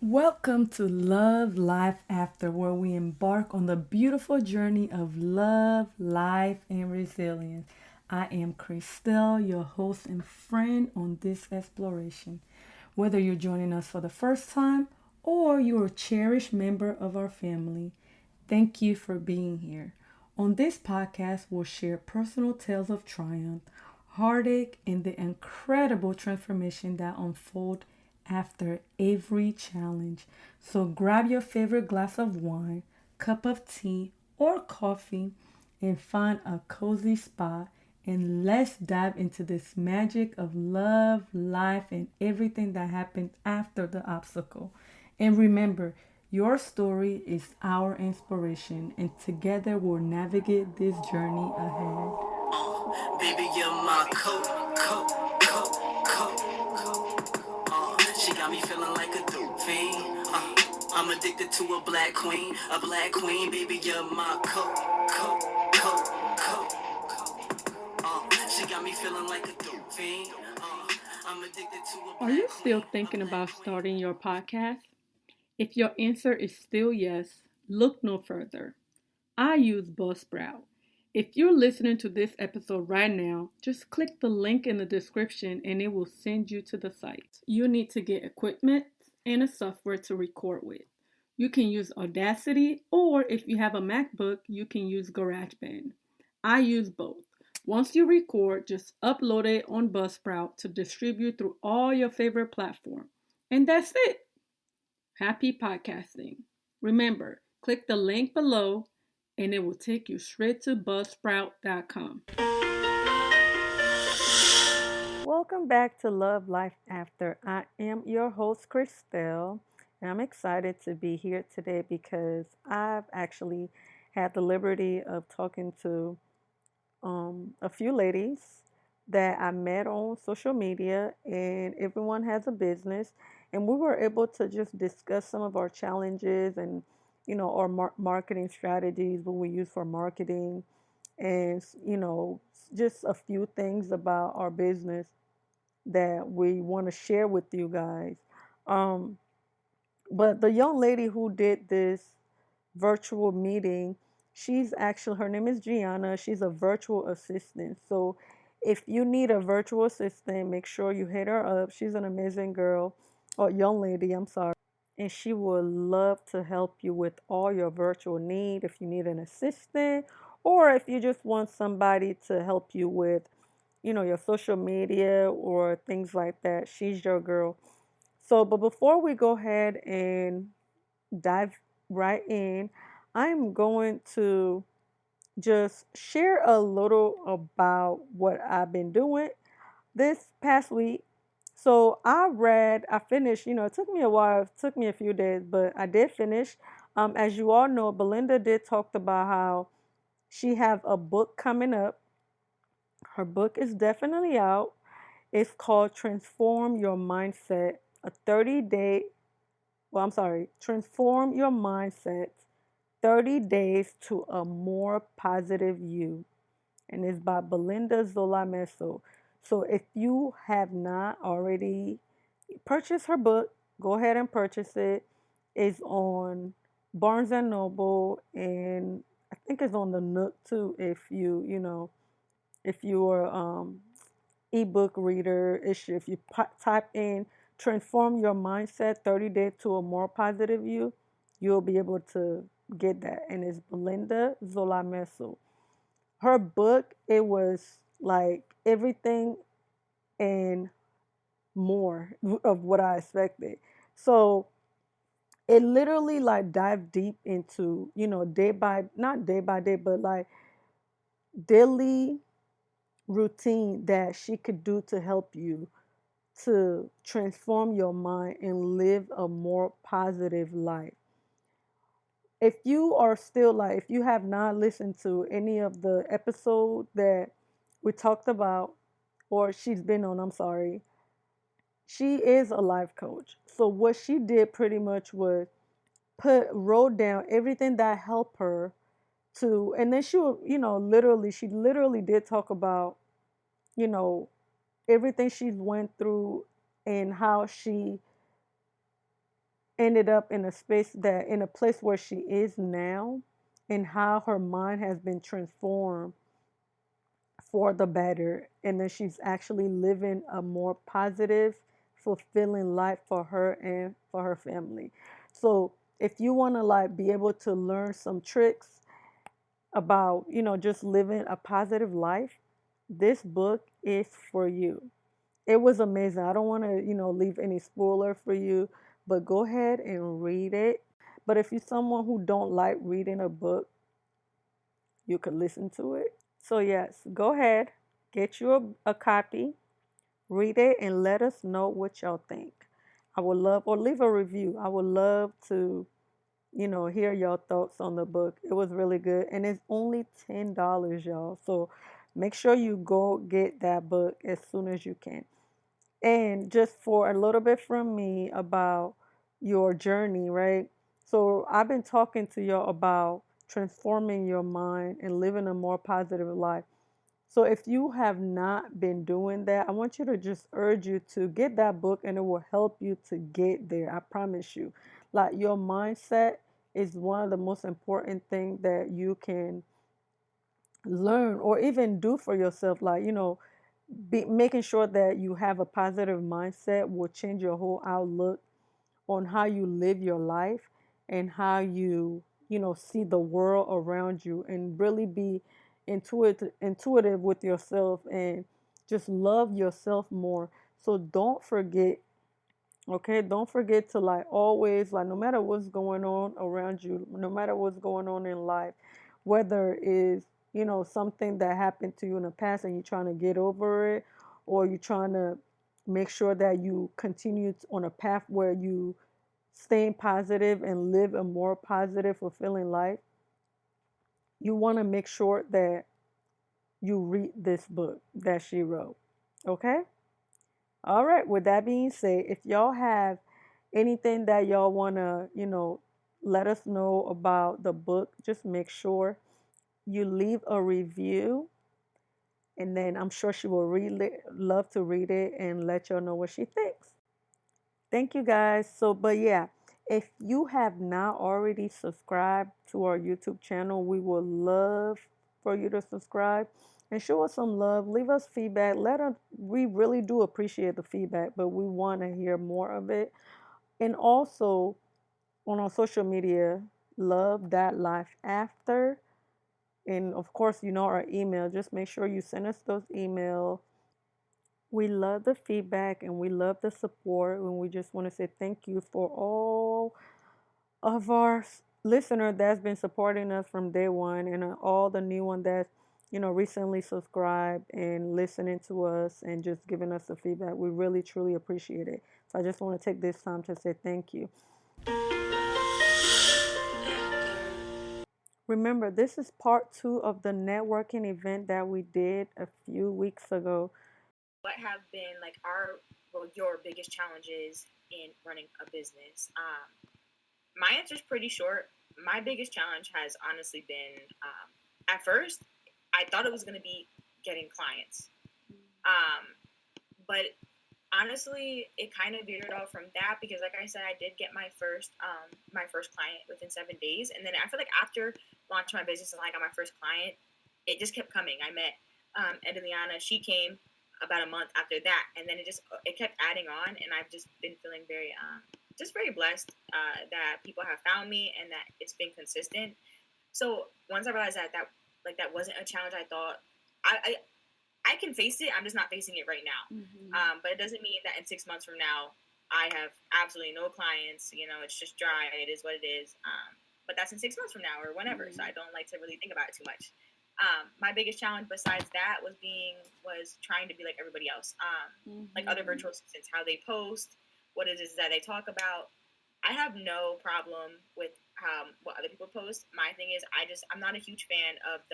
Welcome to Love Life After, where we embark on the beautiful journey of love, life, and resilience. I am Christelle, your host and friend on this exploration. Whether you're joining us for the first time or you're a cherished member of our family, thank you for being here. On this podcast, we'll share personal tales of triumph, heartache, and the incredible transformation that unfold after every challenge. So grab your favorite glass of wine, cup of tea, or coffee and find a cozy spot and let's dive into this magic of love, life, and everything that happens after the obstacle. And remember, your story is our inspiration, and together we'll navigate this journey ahead. Baby, you're my coat, coat, coat, coat. She got me feeling like a dope fiend. I'm addicted to a black queen. Baby, you're my coat, coat, coat, coat. She got me feeling like a dope fiend. I'm addicted to a Are you black still queen, thinking about starting your podcast? If your answer is still yes, look no further. I use Buzzsprout. If you're listening to this episode right now, just click the link in the description and it will send you to the site. You need to get equipment and a software to record with. You can use Audacity, or if you have a MacBook, you can use GarageBand. I use both. Once you record, just upload it on Buzzsprout to distribute through all your favorite platforms. And that's it. Happy podcasting. Remember, click the link below and it will take you straight to buzzsprout.com. Welcome back to Love Life After. I am your host, Christelle, and I'm excited to be here today because I've actually had the liberty of talking to a few ladies that I met on social media, and everyone has a business. And we were able to just discuss some of our challenges and, our marketing strategies, what we use for marketing, and, just a few things about our business that we want to share with you guys. Um, but the young lady who did this virtual meeting, her name is Gianna. She's a virtual assistant. So if you need a virtual assistant, make sure you hit her up. She's an amazing girl, or young lady, I'm sorry. And she would love to help you with all your virtual need if you need an assistant or if you just want somebody to help you with, your social media or things like that. She's your girl. So, but before we go ahead and dive right in, I'm going to just share a little about what I've been doing this past week. So I finished, it took me a while, it took me a few days, but I did finish. As you all know, Belinda did talk about how she have a book coming up. Her book is definitely out. It's called Transform Your Mindset, a 30-day, Transform Your Mindset 30 Days to a More Positive You. And it's by Belinda Zolameso. So if you have not already purchased her book, go ahead and purchase it. It's on Barnes and Noble, and I think it's on the Nook too. If you are ebook reader issue, if you type in "Transform Your Mindset 30 Days to a More Positive You," you'll be able to get that. And it's Belinda Zolameso. Her book, it was like everything and more of what I expected. So it literally like dived deep into, not day by day, but like daily routine that she could do to help you to transform your mind and live a more positive life. If you are still like, if you have not listened to any of the episode that we talked about, or she's been on, I'm sorry, she is a life coach. So what she did pretty much was wrote down everything that helped her to, and then she literally did talk about, you know, everything she's went through and how she ended up in a space that in a place where she is now, and how her mind has been transformed for the better, and then she's actually living a more positive, fulfilling life for her and for her family. So if you want to like be able to learn some tricks about, just living a positive life, this book is for you. It was amazing. I don't want to, leave any spoiler for you, but go ahead and read it. But if you're someone who don't like reading a book, you could listen to it. So yes, go ahead, get you a copy, read it, and let us know what y'all think. I would love, or leave a review. I would love to, hear your thoughts on the book. It was really good, and it's only $10, y'all. So make sure you go get that book as soon as you can. And just for a little bit from me about your journey, right? So I've been talking to y'all about transforming your mind and living a more positive life. So if you have not been doing that, I want you to just urge you to get that book, and it will help you to get there. I promise you. Like, your mindset is one of the most important things that you can learn or even do for yourself. Like, making sure that you have a positive mindset will change your whole outlook on how you live your life, and how you, see the world around you, and really be intuitive with yourself, and just love yourself more. So don't forget. Okay, don't forget to like always, like, no matter what's going on around you, no matter what's going on in life, whether it's, something that happened to you in the past and you're trying to get over it, or you're trying to make sure that you continue on a path where you staying positive and live a more positive, fulfilling life, you want to make sure that you read this book that she wrote. Okay? All right, with that being said, if y'all have anything that y'all want to, let us know about the book, just make sure you leave a review, and then I'm sure she will really love to read it and let y'all know what she thinks. Thank you guys. So, but yeah, if you have not already subscribed to our YouTube channel, we would love for you to subscribe and show us some love. Leave us feedback. We really do appreciate the feedback, but we want to hear more of it. And also on our social media, love that life after. And of course, our email. Just make sure you send us those emails. We love the feedback and we love the support, and we just want to say thank you for all of our listener that's been supporting us from day one, and all the new one that recently subscribed and listening to us and just giving us the feedback. We really truly appreciate it. So I just want to take this time to say thank you. Remember, this is part 2 of the networking event that we did a few weeks ago. What have been like your biggest challenges in running a business? My answer is pretty short. My biggest challenge has honestly been, at first, I thought it was going to be getting clients. But honestly, it kind of veered off from that because, like I said, I did get my first client within 7 days, and then I feel like after launching my business and I got my first client, it just kept coming. I met Edeliana. She came about a month after that, and then it kept adding on, and I've just been feeling very very blessed that people have found me and that it's been consistent. So once I realized that wasn't a challenge I thought, I can face it. I'm just not facing it right now. Mm-hmm. But it doesn't mean that in 6 months from now I have absolutely no clients. It's just dry. It is what it is. But that's in 6 months from now or whenever. Mm-hmm. So I don't like to really think about it too much. My biggest challenge besides that was trying to be like everybody else. Like other virtual assistants, how they post, what it is that they talk about. I have no problem with what other people post. My thing is, I'm not a huge fan of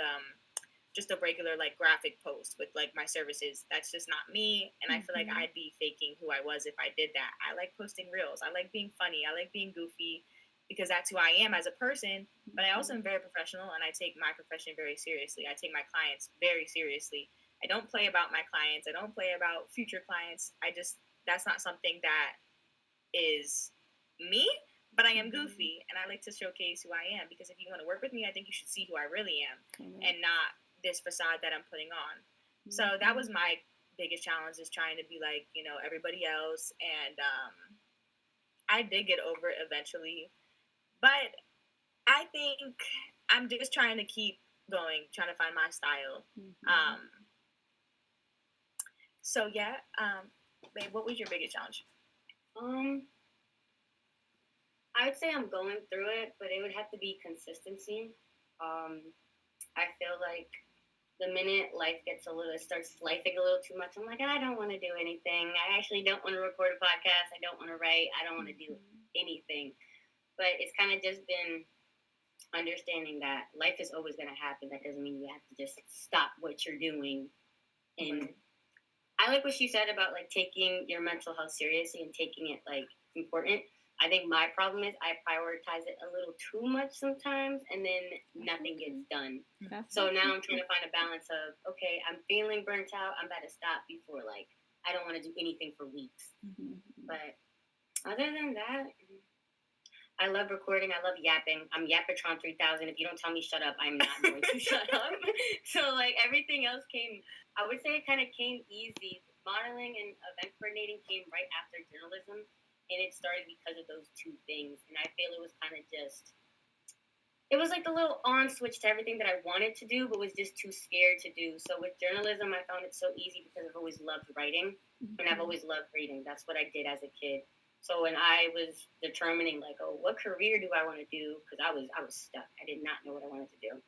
just a regular like graphic post with like my services. That's just not me, and I feel like I'd be faking who I was if I did that. I like posting reels. I like being funny. I like being goofy because that's who I am as a person. But I also am very professional, and I take my profession very seriously. I take my clients very seriously. I don't play about my clients. I don't play about future clients. That's not something that is me. but I am goofy, and I like to showcase who I am, because if you want to work with me, I think you should see who I really am, and not this facade that I'm putting on. So that was my biggest challenge, is trying to be like, everybody else, and I did get over it eventually, but I think I'm just trying to keep going, trying to find my style. So yeah, babe, what was your biggest challenge? I would say I'm going through it, but it would have to be consistency. I feel like the minute life starts lifing a little too much, I'm like, I don't want to do anything. I actually don't want to record a podcast. I don't want to write. I don't want to do anything. But it's kind of just been understanding that life is always going to happen. That doesn't mean you have to just stop what you're doing. And I like what you said about like taking your mental health seriously and taking it like important. I think my problem is I prioritize it a little too much sometimes, and then nothing gets done. So now I'm trying to find a balance of, okay, I'm feeling burnt out. I'm about to stop before, like, I don't want to do anything for weeks. But other than that, I love recording. I love yapping. I'm Yapatron 3000. If you don't tell me shut up, I'm not going to shut up. So, like, everything else I would say it kind of came easy. Modeling and event coordinating came right after journalism. And it started because of those two things. And I feel it was kind of it was like the little on switch to everything that I wanted to do, but was just too scared to do. So with journalism, I found it so easy because I've always loved writing. And I've always loved reading. That's what I did as a kid. So when I was determining, like, oh, what career do I want to do? Because I was stuck. I did not know what I wanted to do.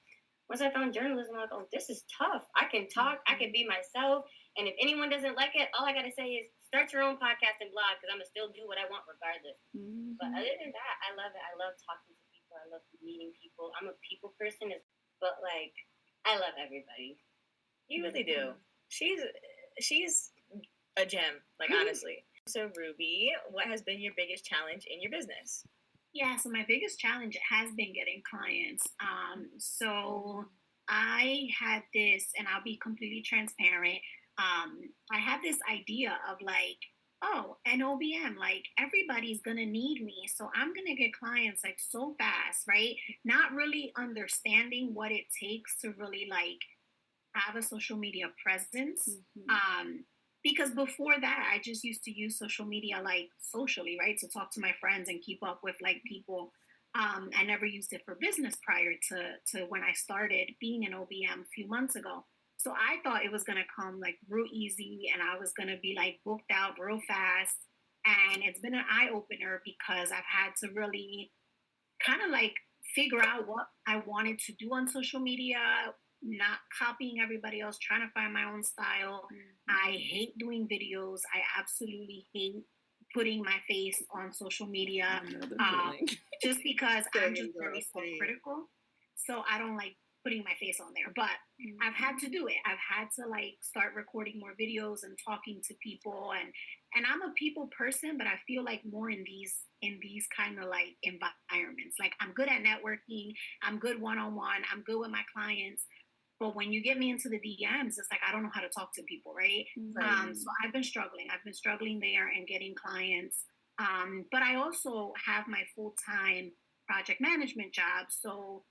Once I found journalism, I was like, oh, this is tough. I can talk. I can be myself. And if anyone doesn't like it, all I got to say is, start your own podcast and blog, because I'm going to still do what I want regardless. But other than that, I love it. I love talking to people. I love meeting people. I'm a people person, but, like, I love everybody. You really do. She's a gem, like, honestly. So, Ruby, what has been your biggest challenge in your business? Yeah, so my biggest challenge has been getting clients. So I had this, and I'll be completely transparent. I had this idea of like, oh, an OBM, like everybody's gonna need me, so I'm gonna get clients like so fast, right? Not really understanding what it takes to really like have a social media presence. Because before that, I just used to use social media like socially, right, to talk to my friends and keep up with like people. I never used it for business prior to when I started being an OBM a few months ago. So I thought it was going to come like real easy, and I was going to be like booked out real fast. And it's been an eye opener because I've had to really kind of like figure out what I wanted to do on social media, not copying everybody else, trying to find my own style. I hate doing videos. I absolutely hate putting my face on social media, just because I'm just very self-critical. So I don't like putting my face on there, but I've had to do it. I've had to like start recording more videos and talking to people, and I'm a people person, but I feel like more in these kind of like environments. Like I'm good at networking, I'm good one-on-one, I'm good with my clients. But when you get me into the DMs, it's like I don't know how to talk to people, right? So I've been struggling there and getting clients. But I also have my full-time project management job. So,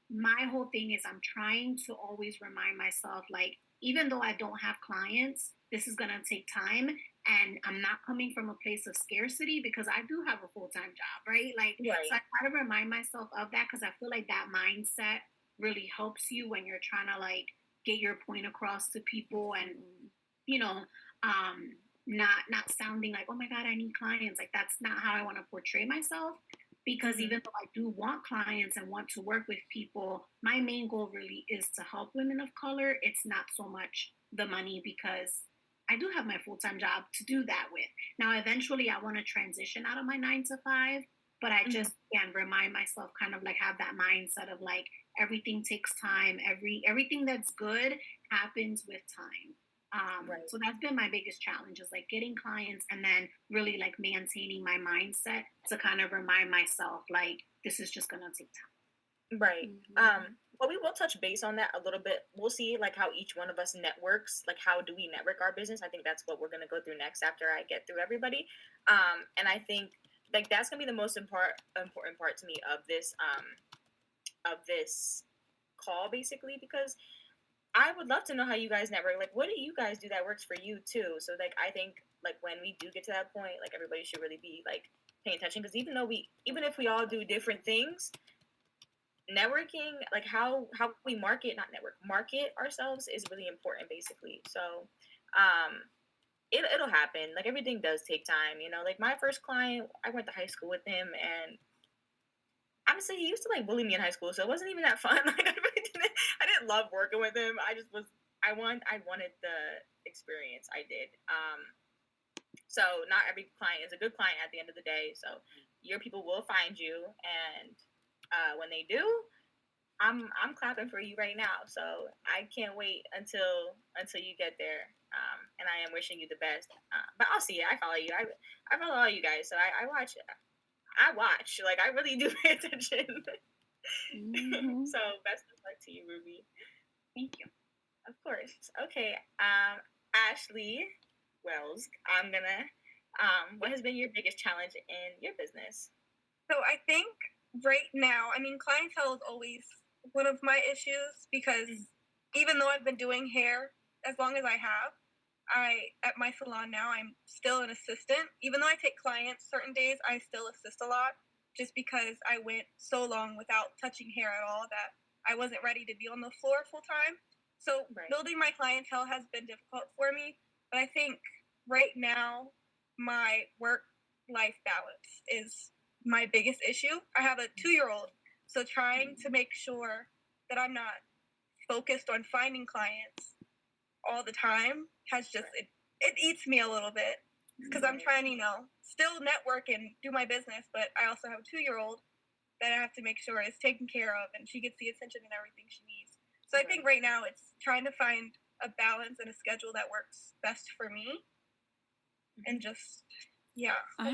my whole thing is I'm trying to always remind myself, like, even though I don't have clients, this is going to take time. And I'm not coming from a place of scarcity because I do have a full-time job, right? Like, so I try to remind myself of that because I feel like that mindset really helps you when you're trying to like get your point across to people, and not sounding like, oh my god, I need clients. Like that's not how I want to portray myself, because even though I do want clients and want to work with people, my main goal really is to help women of color. It's not so much the money, because I do have my full-time job to do that with. Now eventually I want to transition out of my 9 to 5, but I just can remind myself, kind of like have that mindset of like everything takes time. Everything that's good happens with time. So that's been my biggest challenge, is like getting clients and then really like maintaining my mindset to kind of remind myself like this is just gonna take time. Right. Well, we will touch base on that a little bit. We'll see like how each one of us networks, like how do we network our business. I think that's what we're gonna go through next after I get through everybody. And I think like that's gonna be the most important part to me of this call, basically, because I would love to know how you guys network. Like, what do you guys do that works for you too? So, like, I think like when we do get to that point, like everybody should really be like paying attention, because even if we all do different things, networking, like how we market ourselves is really important, basically. So, it'll happen. Like everything does take time, you know. Like my first client, I went to high school with him, and honestly, he used to like bully me in high school, so it wasn't even that fun. Like I didn't love working with him. I wanted the experience. I did. So not every client is a good client at the end of the day. So your people will find you, and when they do, I'm clapping for you right now. So I can't wait until you get there. And I am wishing you the best. But I'll see it. I follow you. I follow all you guys. So I watch. Like I really do pay attention. Mm-hmm. So best of luck to you, Ruby. Thank you. Of course. Okay. Ashley Wells, I'm gonna. What has been your biggest challenge in your business? So I think right now, I mean, clientele is always one of my issues, because even though I've been doing hair as long as I have, at my salon now, I'm still an assistant. Even though I take clients certain days, I still assist a lot, just because I went so long without touching hair at all that I wasn't ready to be on the floor full time. So building my clientele has been difficult for me. But I think right now, my work-life balance is my biggest issue. I have a 2-year-old, so trying to make sure that I'm not focused on finding clients all the time has just, it eats me a little bit, because I'm trying to, still network and do my business, but I also have a 2-year-old that I have to make sure is taken care of, and she gets the attention and everything she needs. So I think right now it's trying to find a balance and a schedule that works best for me, and just, yeah. I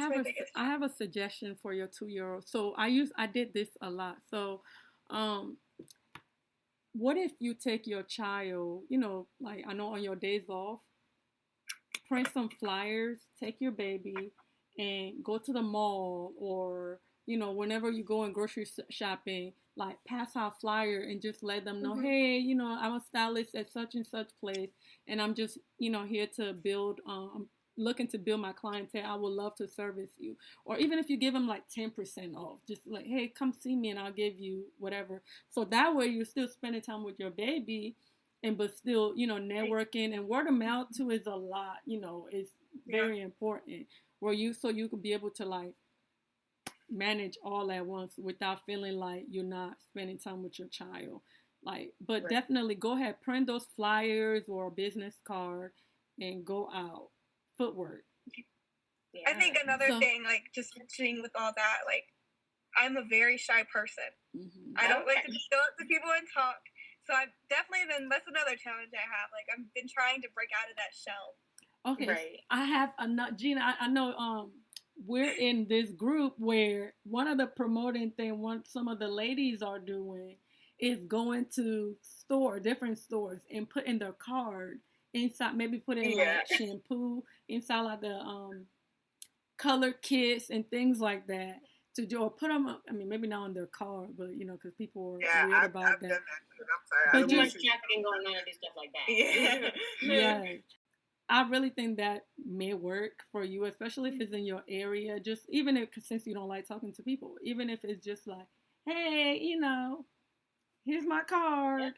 have a suggestion for your 2-year-old. So I did this a lot. So, what if you take your child, like I know on your days off, print some flyers, take your baby, and go to the mall, or whenever you go in grocery shopping, like pass out flyer and just let them know, hey, I'm a stylist at such and such place, and I'm just here to build looking to build my clientele. I would love to service you. Or even if you give them like 10% off, just like, hey, come see me and I'll give you whatever. So that way you're still spending time with your baby, but still, networking. And word of mouth too is a lot, is very important, so you could be able to like manage all at once without feeling like you're not spending time with your child. Like, but definitely go ahead, print those flyers or a business card and go out. Footwork. Yeah. I think another thing, like just mentioning with all that, like I'm a very shy person. I don't like to just go up to people and talk. So I've definitely that's another challenge I have. Like I've been trying to break out of that shell. Okay. I have Gina, I know we're in this group where one of the promoting thing some of the ladies are doing is going to different stores and putting their card inside, maybe put in like shampoo inside, like the color kits and things like that to do, or put them up. I mean, maybe not on their car, but because people are weird about I've that. done that. I'm sorry. Too much trafficking going on and do stuff like that. Yeah. I really think that may work for you, especially if it's in your area. Just even if, since you don't like talking to people, even if it's just like, hey, here's my card.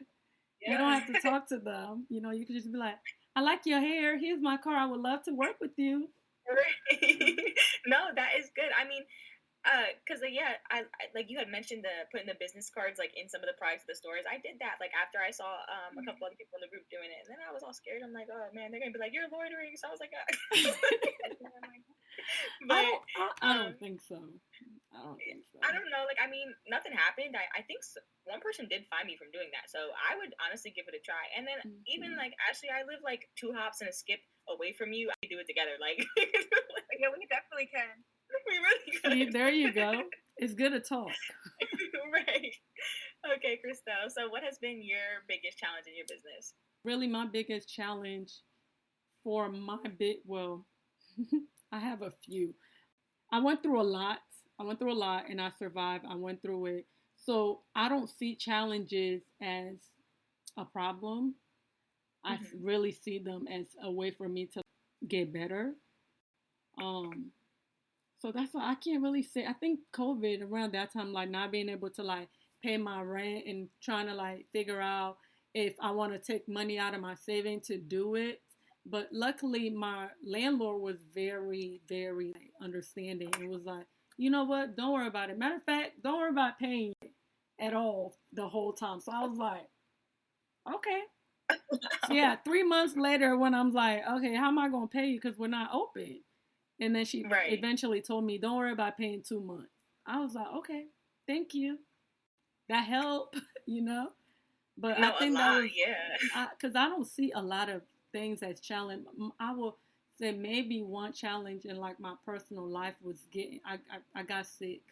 Yeah. You don't have to talk to them. You can just be like, I like your hair. Here's my card. I would love to work with you. No, that is good. I mean, because I like you had mentioned putting the business cards like in some of the products of the stores. I did that like after I saw a couple other people in the group doing it, and then I was all scared. I'm like, oh man, they're gonna be like, you're loitering. So I was like, but I don't think so. I don't know. Like, I mean, nothing happened. I think one person did find me from doing that, so I would honestly give it a try. And then even like Ashley, I live like 2 hops and a skip away from you. I could do it together. Like, yeah, we definitely can. We really could. See, there you go. It's good to talk. Right. Okay, Christelle. So what has been your biggest challenge in your business? Really, my biggest challenge for I have a few. I went through a lot. I went through a lot and I survived. I went through it. So I don't see challenges as a problem. I really see them as a way for me to get better. Um, so that's why I can't really say. I think COVID around that time, like not being able to like pay my rent and trying to like figure out if I want to take money out of my saving to do it. But luckily, my landlord was very, very like, understanding. It was like, you know what? Don't worry about it. Matter of fact, don't worry about paying at all the whole time. So I was like, okay. So yeah, 3 months later, when I'm like, okay, how am I gonna pay you because we're not open? And then she eventually told me, don't worry about paying 2 months. I was like, okay, thank you. That helped, you know. But No, I think a that lot, was because I don't see a lot of things as challenge. I will say maybe one challenge in like my personal life was getting. I got sick,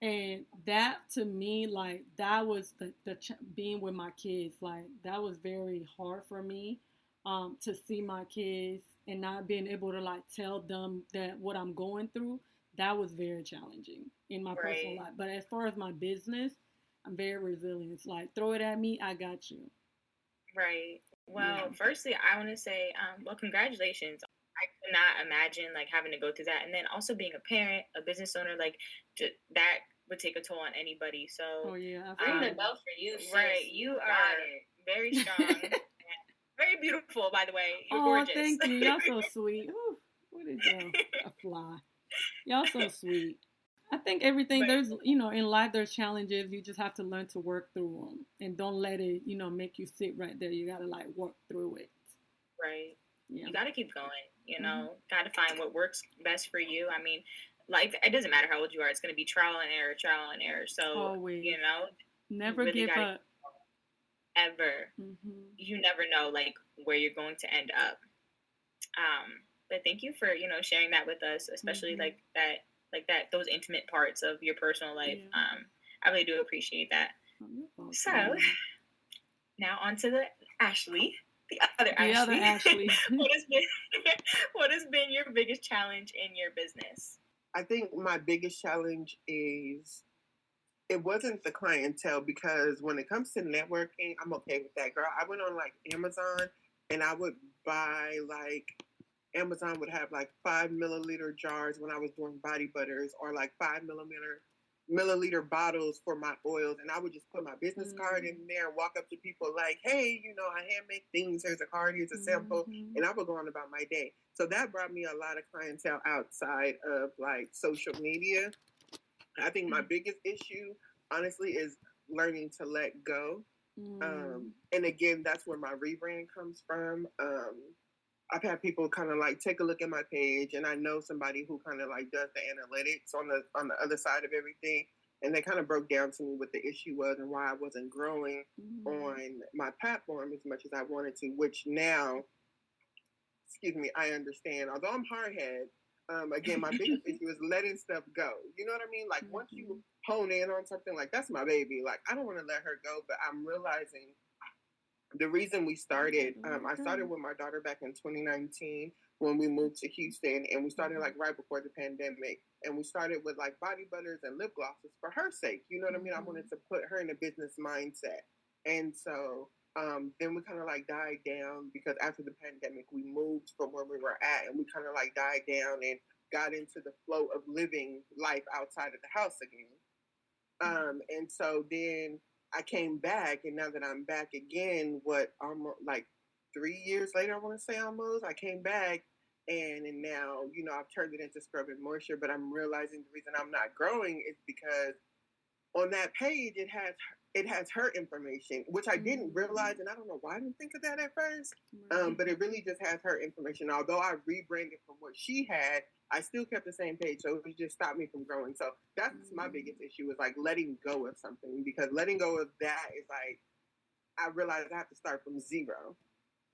and that to me like that was being with my kids. Like that was very hard for me, to see my kids and not being able to like tell them that what I'm going through. That was very challenging in my personal life. But as far as my business, I'm very resilient. It's like throw it at me, I got you. Right. Well, firstly, I want to say, well, congratulations. I could not imagine like having to go through that, and then also being a parent, a business owner, like that would take a toll on anybody. So, ring the bell for you, sis. Right? You are very strong, very beautiful. By the way, you're gorgeous. Thank you. Y'all so sweet. Ooh, what is a fly? Y'all so sweet. I think everything there's, in life there's challenges. You just have to learn to work through them and don't let it, make you sit right there. You got to like work through it. Right. Yeah. You got to keep going, got to find what works best for you. I mean, life, it doesn't matter how old you are. It's going to be trial and error. So, always. Never really give up. Ever. You never know like where you're going to end up. But thank you for, sharing that with us, especially like that, those intimate parts of your personal life. I really do appreciate that. So now on to the Ashley, the other Ashley. What has been your biggest challenge in your business? I think my biggest challenge is it wasn't the clientele, because when it comes to networking, I'm okay with that, girl. I went on like Amazon and I would buy like Amazon would have like 5 milliliter jars when I was doing body butters, or like 5 milliliter bottles for my oils. And I would just put my business card in there and walk up to people like, hey, I hand make things. Here's a card, here's a sample. And I would go on about my day. So that brought me a lot of clientele outside of like social media. I think my biggest issue, honestly, is learning to let go. And again, that's where my rebrand comes from. I've had people kind of like take a look at my page, and I know somebody who kind of like does the analytics on the other side of everything, and they kind of broke down to me what the issue was and why I wasn't growing on my platform as much as I wanted to. Which now, I understand. Although I'm hard-headed, again, my biggest issue is letting stuff go. You know what I mean? Like once you hone in on something, like that's my baby. Like I don't want to let her go, but I'm realizing. The reason we started, I started with my daughter back in 2019 when we moved to Houston, and we started like right before the pandemic, and we started with like body butters and lip glosses for her sake. You know what I mean? I wanted to put her in a business mindset. And so then we kind of like died down, because after the pandemic, we moved from where we were at, and we kind of like died down and got into the flow of living life outside of the house again. And so then I came back, and now that I'm back again, almost like 3 years later, I want to say almost, I came back, and now, I've turned it into Scrub and Moisture, but I'm realizing the reason I'm not growing is because on that page, it has her information, which I didn't realize, and I don't know why I didn't think of that at first, but it really just has her information. Although I rebranded from what she had, I still kept the same page, so it just stopped me from growing. So that's my biggest issue, is like letting go of something, because letting go of that is like, I realize I have to start from zero.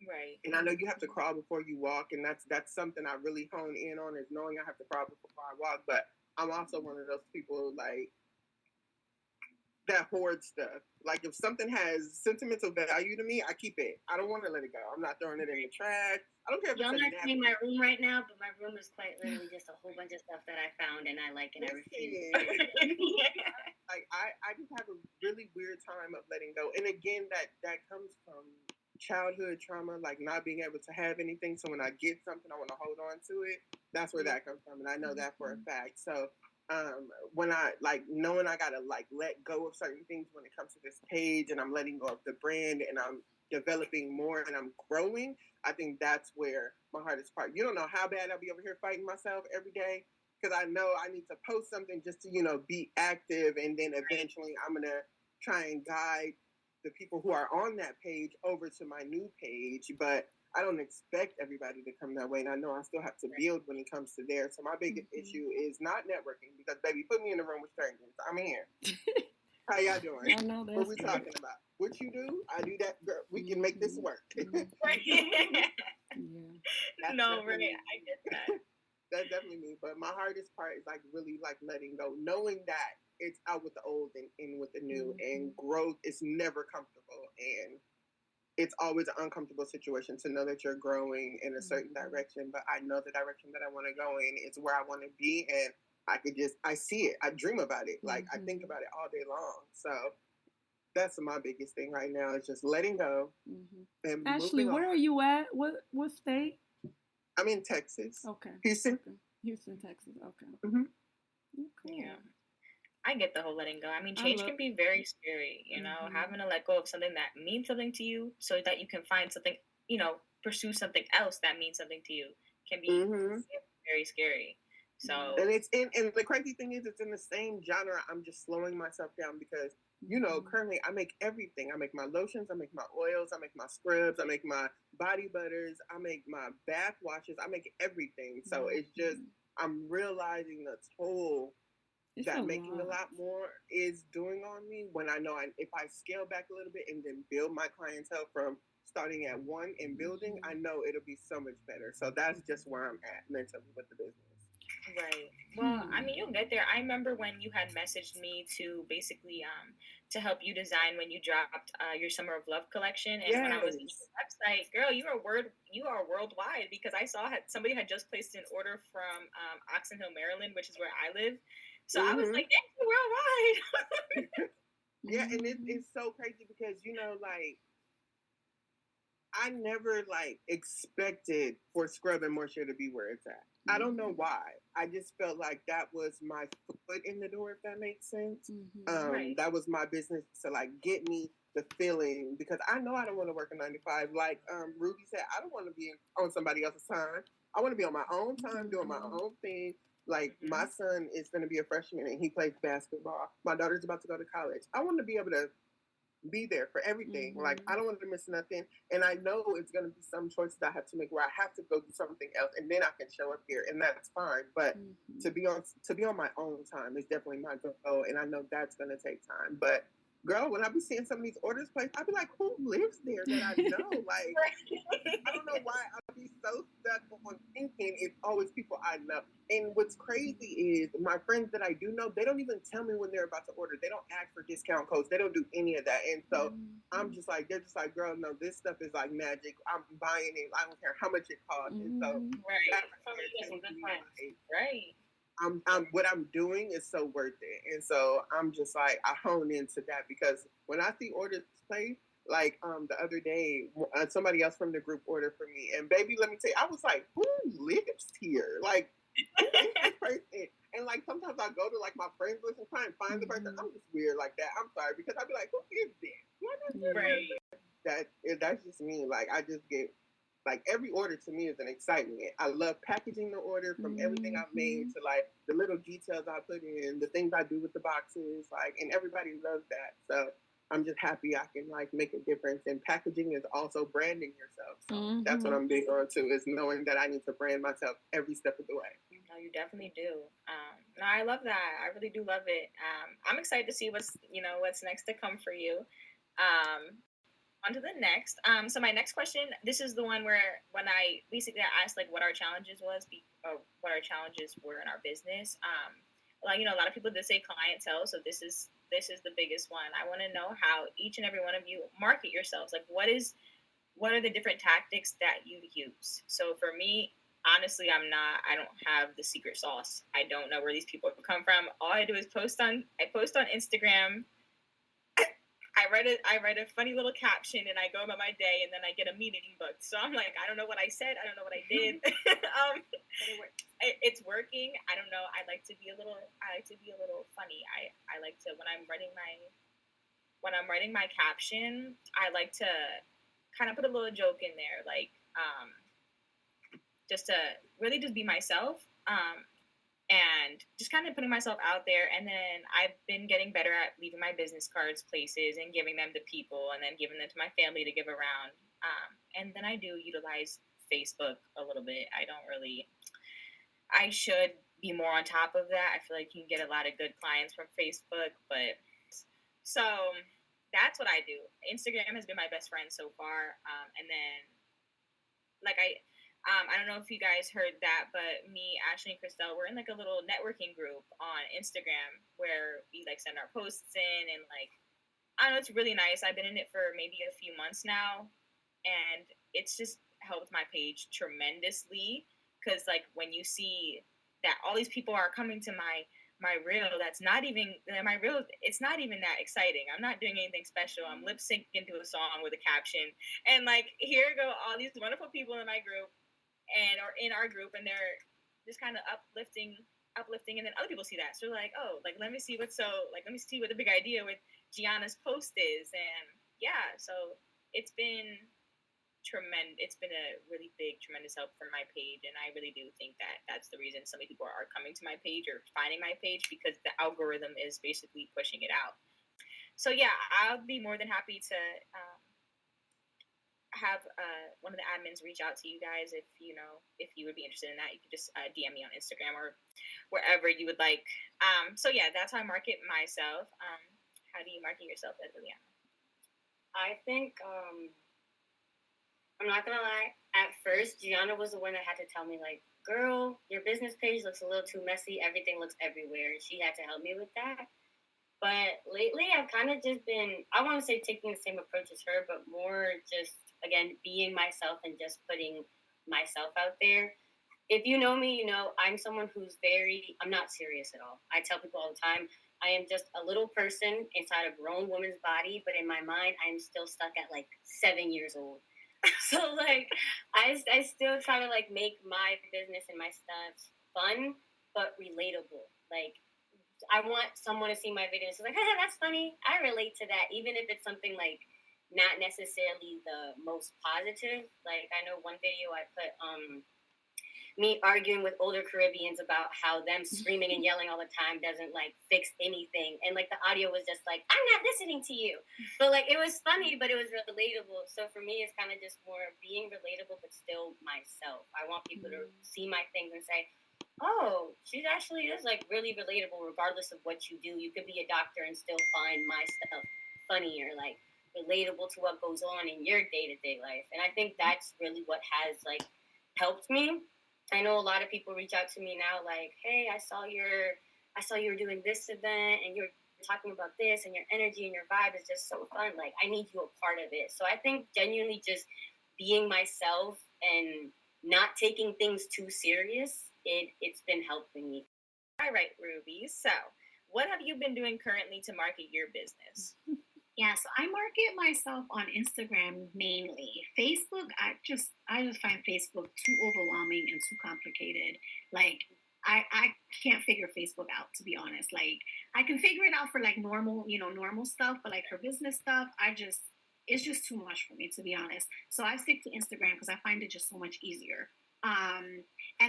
Right. And I know you have to crawl before you walk, and that's something I really hone in on, is knowing I have to crawl before I walk. But I'm also one of those people like, that hoard stuff. Like if something has sentimental value to me, I keep it. I don't want to let it go. I'm not throwing it in the trash. I don't care if Y'all it's not seeing my room right now, but my room is quite literally just a whole bunch of stuff that I found and I like and I refuse. Like I just have a really weird time of letting go. And again, that comes from childhood trauma, like not being able to have anything. So when I get something, I want to hold on to it. That's where that comes from. And I know that for a fact. So when I like knowing I gotta like let go of certain things when it comes to this page, and I'm letting go of the brand, and I'm developing more and I'm growing, I think that's where my hardest part. You don't know how bad I'll be over here fighting myself every day, because I know I need to post something just to, you know, be active, and then eventually I'm gonna try and guide the people who are on that page over to my new page. But I don't expect everybody to come that way, and I know I still have to build when it comes to there. So my biggest issue is not networking, because baby, put me in the room with strangers. I'm here. How y'all doing? I know that's what we talking about? What you do? I do that, girl. We can make this work. Yeah. No, right. I get that. That's definitely me. But my hardest part is like really like letting go, knowing that it's out with the old and in with the new, and growth is never comfortable, and it's always an uncomfortable situation to know that you're growing in a certain direction. But I know the direction that I want to go in is where I want to be, and I see it. I dream about it. Like I think about it all day long. So that's my biggest thing right now, is just letting go. And Ashley, where are you at? What state? I'm in Texas. Okay. Houston. Okay. Houston, Texas. Okay. Okay. Yeah. I get the whole letting go. I mean, change can be very scary, you know, having to let go of something that means something to you so that you can find something, you know, pursue something else that means something to you can be very scary. So, and and the crazy thing is, it's in the same genre. I'm just slowing myself down because, you know, currently I make everything. I make my lotions, I make my oils, I make my scrubs, I make my body butters, I make my bath washes, I make everything. So it's just, I'm realizing the toll that making a lot more is doing on me, when I know if I scale back a little bit and then build my clientele from starting at one and building, I know it'll be so much better. So that's just where I'm at mentally with the business. Right. Well, I mean, you'll get there. I remember when you had messaged me to basically to help you design when you dropped your Summer of Love collection, and when I was on your website, girl, you are worldwide, because I saw somebody had just placed an order from Oxon Hill, Maryland, which is where I live. So I was like, thank you, worldwide. Yeah, and it's so crazy because, you know, like, I never like expected for Scrub and More Share to be where it's at. I don't know why. I just felt like that was my foot in the door, if that makes sense. That was my business to like get me the feeling, because I know I don't want to work a 9 to 5. Like Ruby said, I don't want to be on somebody else's time. I want to be on my own time, doing my own thing. Like my son is going to be a freshman and he plays basketball. My daughter's about to go to college. I want to be able to be there for everything. Like I don't want to miss nothing, and I know it's going to be some choices I have to make where I have to go do something else, and then I can show up here, and that's fine. But to be on my own time is definitely my goal, and I know that's going to take time. But girl, when I be seeing some of these orders placed, I be like, who lives there that I know? Like I don't know why I be so stuck on thinking it's always people I know. And what's crazy is my friends that I do know, they don't even tell me when they're about to order. They don't ask for discount codes. They don't do any of that. And so I'm just like, they're just like, girl, no, this stuff is like magic. I'm buying it. I don't care how much it costs. And so what I'm doing is so worth it. And so I'm just like, I hone into that, because when I see orders placed, like the other day, somebody else from the group ordered for me, and baby, let me tell you, I was like, who lives here? Like, who is this person? And like sometimes I go to like my friends list and try and find the person. I'm just weird like that. I'm sorry, because I'd be like, who is this? Right. That's just me. Like I just get, like, every order to me is an excitement. I love packaging the order, from everything I've made to like the little details I put in, the things I do with the boxes, like, and everybody loves that. So I'm just happy I can like make a difference. And packaging is also branding yourself. So that's what I'm big on too, is knowing that I need to brand myself every step of the way. No, you definitely do. No, I love that. I really do love it. I'm excited to see what's next to come for you. On to the next. So my next question, this is the one where when I asked like what our challenges were in our business. Like, you know, a lot of people did say clientele, so this is this is the biggest one. I want to know how each and every one of you market yourselves. Like, what are the different tactics that you use? So for me, honestly, I don't have the secret sauce. I don't know where these people come from. All I do is post on Instagram. I write a funny little caption and I go about my day and then I get a meeting booked. So I'm like, I don't know what I said. I don't know what I did. It's working. I don't know. I like to be a little funny. I like to, when I'm writing my caption, I like to kind of put a little joke in there, like, just to really just be myself. And just kind of putting myself out there. And then I've been getting better at leaving my business cards places and giving them to people and then giving them to my family to give around. And then I do utilize Facebook a little bit. I should be more on top of that. I feel like you can get a lot of good clients from Facebook, but so that's what I do. Instagram has been my best friend so far. And then like I don't know if you guys heard that, but me, Ashley, and Christelle, we're in like a little networking group on Instagram where we like send our posts in and like, I don't know, it's really nice. I've been in it for maybe a few months now and it's just helped my page tremendously because like when you see that all these people are coming to my reel, that's not even my reel, it's not even that exciting. I'm not doing anything special. I'm lip syncing to a song with a caption and like here go all these wonderful people in my group or in our group, and they're just kind of uplifting, and then other people see that, so they're like, oh, like let me see what the big idea with Gianna's post is, and yeah, so it's been tremendous. It's been a really big, tremendous help for my page, and I really do think that that's the reason so many people are coming to my page or finding my page because the algorithm is basically pushing it out. So yeah, I'll be more than happy to have one of the admins reach out to you guys if you would be interested in that. You could just DM me on Instagram or wherever you would like. So yeah, that's how I market myself. How do you market yourself, Liliana? I think I'm not gonna lie. At first, Gianna was the one that had to tell me like, "Girl, your business page looks a little too messy. Everything looks everywhere." She had to help me with that. But lately, I've kind of just been, I want to say taking the same approach as her, but more just, again, being myself and just putting myself out there. If you know me, you know I'm someone who's I'm not serious at all. I tell people all the time, I am just a little person inside a grown woman's body, but in my mind, I'm still stuck at like 7 years old. So like, I still try to like make my business and my stuff fun, but relatable. Like, I want someone to see my video and say like, haha, that's funny. I relate to that, even if it's something like not necessarily the most positive. Like I know one video I put me arguing with older Caribbeans about how them screaming and yelling all the time doesn't like fix anything, and like the audio was just like, I'm not listening to you, but like it was funny, but it was relatable. So for me, it's kind of just more being relatable, but still myself. I want people to see my things and say, oh, she actually is like really relatable regardless of what you do. You could be a doctor and still find my stuff funny or like relatable to what goes on in your day-to-day life. And I think that's really what has like helped me. I know a lot of people reach out to me now like, hey, I saw you were doing this event and you're talking about this and your energy and your vibe is just so fun. Like I need you a part of it. So I think genuinely just being myself and not taking things too serious, it's been helping me. All right, Ruby. So, what have you been doing currently to market your business? Yeah, so I market myself on Instagram mainly. Facebook, I just find Facebook too overwhelming and too complicated. Like I can't figure Facebook out, to be honest. Like I can figure it out for like normal stuff, but like for business stuff, it's just too much for me, to be honest. So I stick to Instagram because I find it just so much easier. And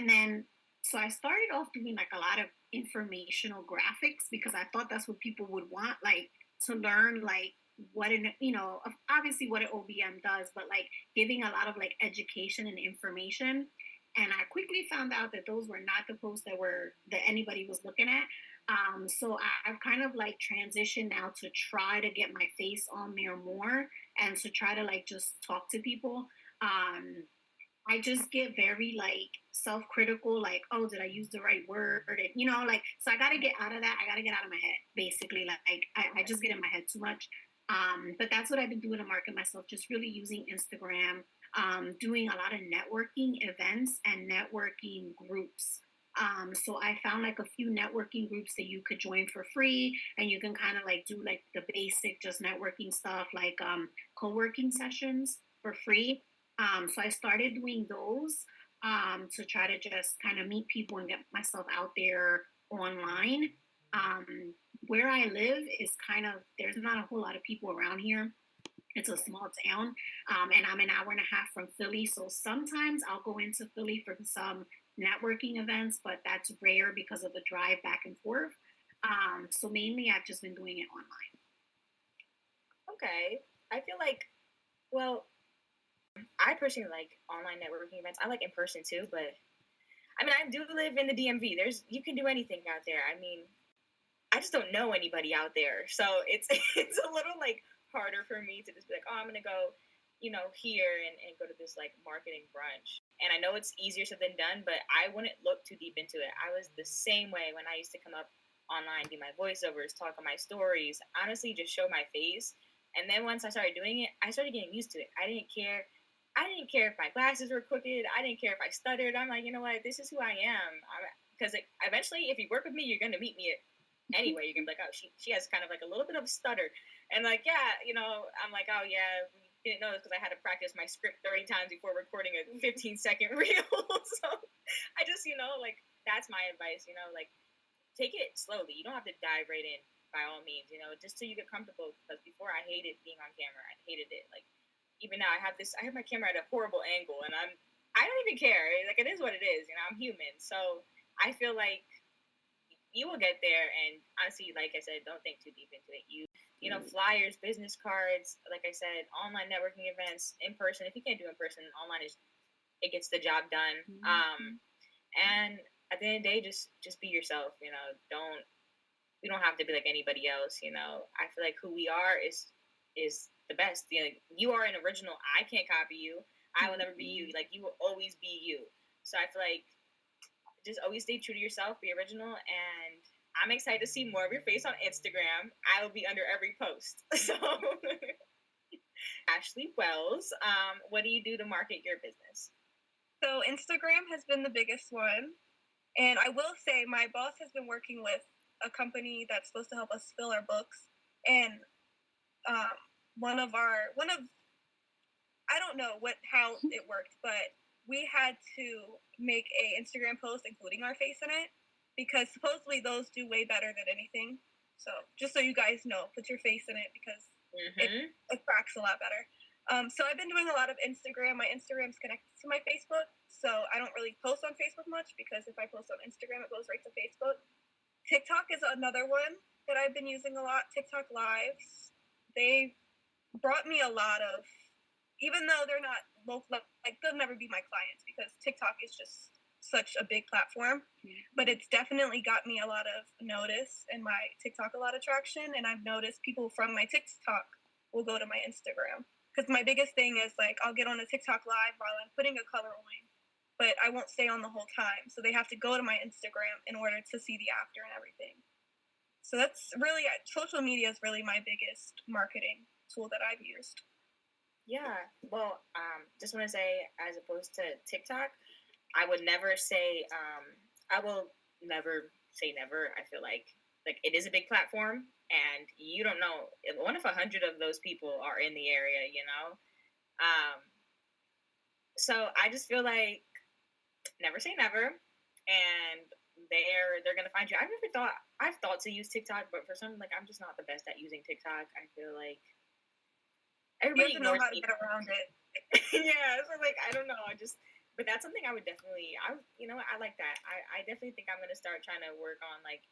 then so I started off doing like a lot of informational graphics because I thought that's what people would want, like to learn like what obviously what an OBM does, but like giving a lot of like education and information. And I quickly found out that those were not the posts that anybody was looking at. So I've kind of like transitioned now to try to get my face on there more and to try to like just talk to people. I just get very like self-critical, like, oh, did I use the right word? And like, so I gotta get out of that. I gotta get out of my head, basically. Like I just get in my head too much. But that's what I've been doing to market myself, just really using Instagram, doing a lot of networking events and networking groups. So I found like a few networking groups that you could join for free, and you can kind of like do like the basic just networking stuff, like co-working sessions for free. So I started doing those to try to just kind of meet people and get myself out there online. Where I live is kind of, there's not a whole lot of people around here. It's a small town, and I'm an hour and a half from Philly. So sometimes I'll go into Philly for some networking events, but that's rare because of the drive back and forth. So mainly I've just been doing it online. Okay. I feel like, well, I personally like online networking events. I like in person too, but I mean, I do live in the DMV. You can do anything out there. I mean, I just don't know anybody out there, so it's it's a little like harder for me to just be like, oh, I'm gonna go, here and go to this like marketing brunch. And I know it's easier said than done, but I wouldn't look too deep into it. I was the same way when I used to come up online, do my voiceovers, talk on my stories, honestly, just show my face. And then once I started doing it, I started getting used to it. I didn't care. I didn't care if my glasses were crooked. I didn't care if I stuttered. I'm like, you know what? This is who I am. Because eventually, if you work with me, you're going to meet me anyway. You're going to be like, oh, she has kind of like a little bit of a stutter. And like, yeah, I'm like, oh, yeah, we didn't know this because I had to practice my script 30 times before recording a 15-second reel. So I just, like, that's my advice, like, take it slowly. You don't have to dive right in by all means, just till you get comfortable. Because before I hated being on camera. I hated it. Like, even now I have my camera at a horrible angle and I don't even care. Like, it is what it is, I'm human. So I feel like you will get there. And honestly, like I said, don't think too deep into it. Flyers, business cards, like I said, online networking events, in person. If you can't do in person, online it gets the job done. And at the end of the day, just be yourself. We don't have to be like anybody else. I feel like who we are is the best. You are an original. I can't copy you. I will never be you. Like, you will always be you. So I feel like just always stay true to yourself, be original, and I'm excited to see more of your face on Instagram. I will be under every post. So, Ashley Wells, what do you do to market your business? So Instagram has been the biggest one, and I will say my boss has been working with a company that's supposed to help us fill our books, and one of I don't know how it worked, but we had to make a Instagram post including our face in it because supposedly those do way better than anything. So just so you guys know, put your face in it because it tracks a lot better. So I've been doing a lot of Instagram. My Instagram's connected to my Facebook, so I don't really post on Facebook much because if I post on Instagram, it goes right to Facebook. TikTok is another one that I've been using a lot. TikTok Lives. They brought me a lot of, even though they're not local, like they'll never be my clients because TikTok is just such a big platform, but it's definitely got me a lot of notice and my TikTok a lot of traction. And I've noticed people from my TikTok will go to my Instagram because my biggest thing is like, I'll get on a TikTok live while I'm putting a color on, but I won't stay on the whole time. So they have to go to my Instagram in order to see the after and everything. So that's really, social media is really my biggest marketing tool that I've used. Yeah, well, just want to say, as opposed to TikTok, I would never say, I will never say never. I feel like it is a big platform, and you don't know, one if 100 of those people are in the area, so I just feel like never say never, and they're gonna find you. I've thought to use TikTok, but for some, like, I'm just not the best at using TikTok. I feel like everybody knows how to get around it. Yeah, so like, I don't know. But that's something I would definitely, I like that. I definitely think I'm gonna start trying to work on like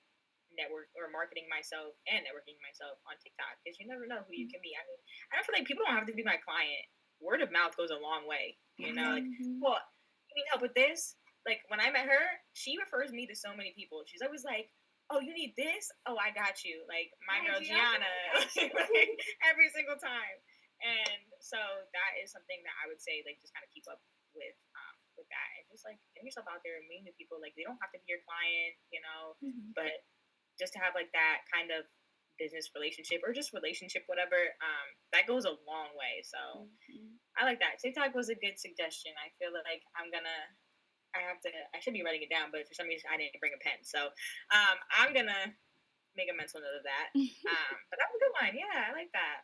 network or marketing myself and networking myself on TikTok because you never know who you can be. I mean, I feel like people don't have to be my client. Word of mouth goes a long way. Like, well, you need help with this? Like, when I met her, she refers me to so many people. She's always like, oh, you need this? Oh, I got you. Like, my girl Gianna, like, every single time. And so that is something that I would say, like, just kind of keep up with that. And just like getting yourself out there and meeting new people. Like they don't have to be your client, but just to have like that kind of business relationship or just relationship, whatever, that goes a long way. So I like that. TikTok was a good suggestion. I feel like I should be writing it down, but for some reason I didn't bring a pen. So I'm gonna make a mental note of that. But that was a good one. Yeah, I like that.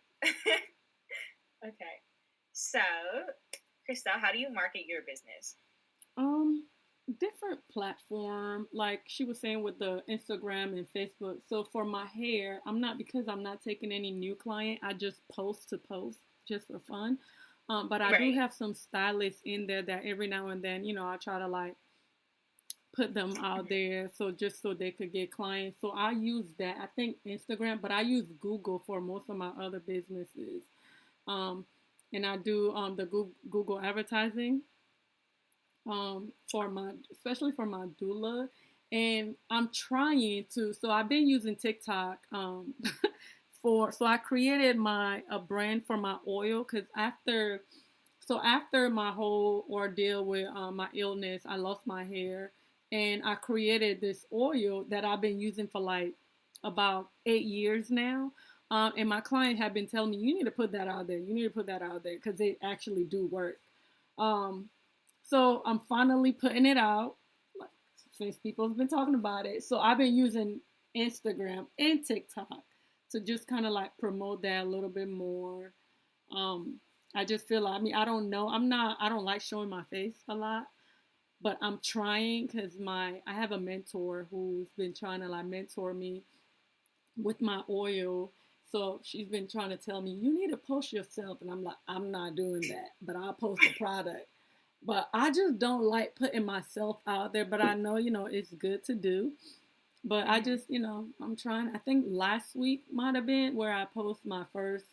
Okay. So, Christelle, how do you market your business? Different platform, like she was saying with the Instagram and Facebook. So for my hair, because I'm not taking any new client, I just post to post just for fun. But I do have some stylists in there that every now and then, I try to like put them out there so they could get clients. So I use that. I think Instagram, but I use Google for most of my other businesses. And I do the Google advertising. Especially for my doula, and I'm trying to. So I've been using TikTok so I created a brand for my oil because after my whole ordeal with my illness, I lost my hair, and I created this oil that I've been using for like about 8 years now. And my client had been telling me, you need to put that out there. You need to put that out there because they actually do work. So I'm finally putting it out since people have been talking about it. So I've been using Instagram and TikTok to just kind of like promote that a little bit more. I just feel like, I don't know. I don't like showing my face a lot, but I'm trying because I have a mentor who's been trying to like mentor me with my oil. So she's been trying to tell me, you need to post yourself. And I'm like, I'm not doing that, but I'll post the product. But I just don't like putting myself out there. But I know, it's good to do. But I just, I'm trying. I think last week might have been where I post my first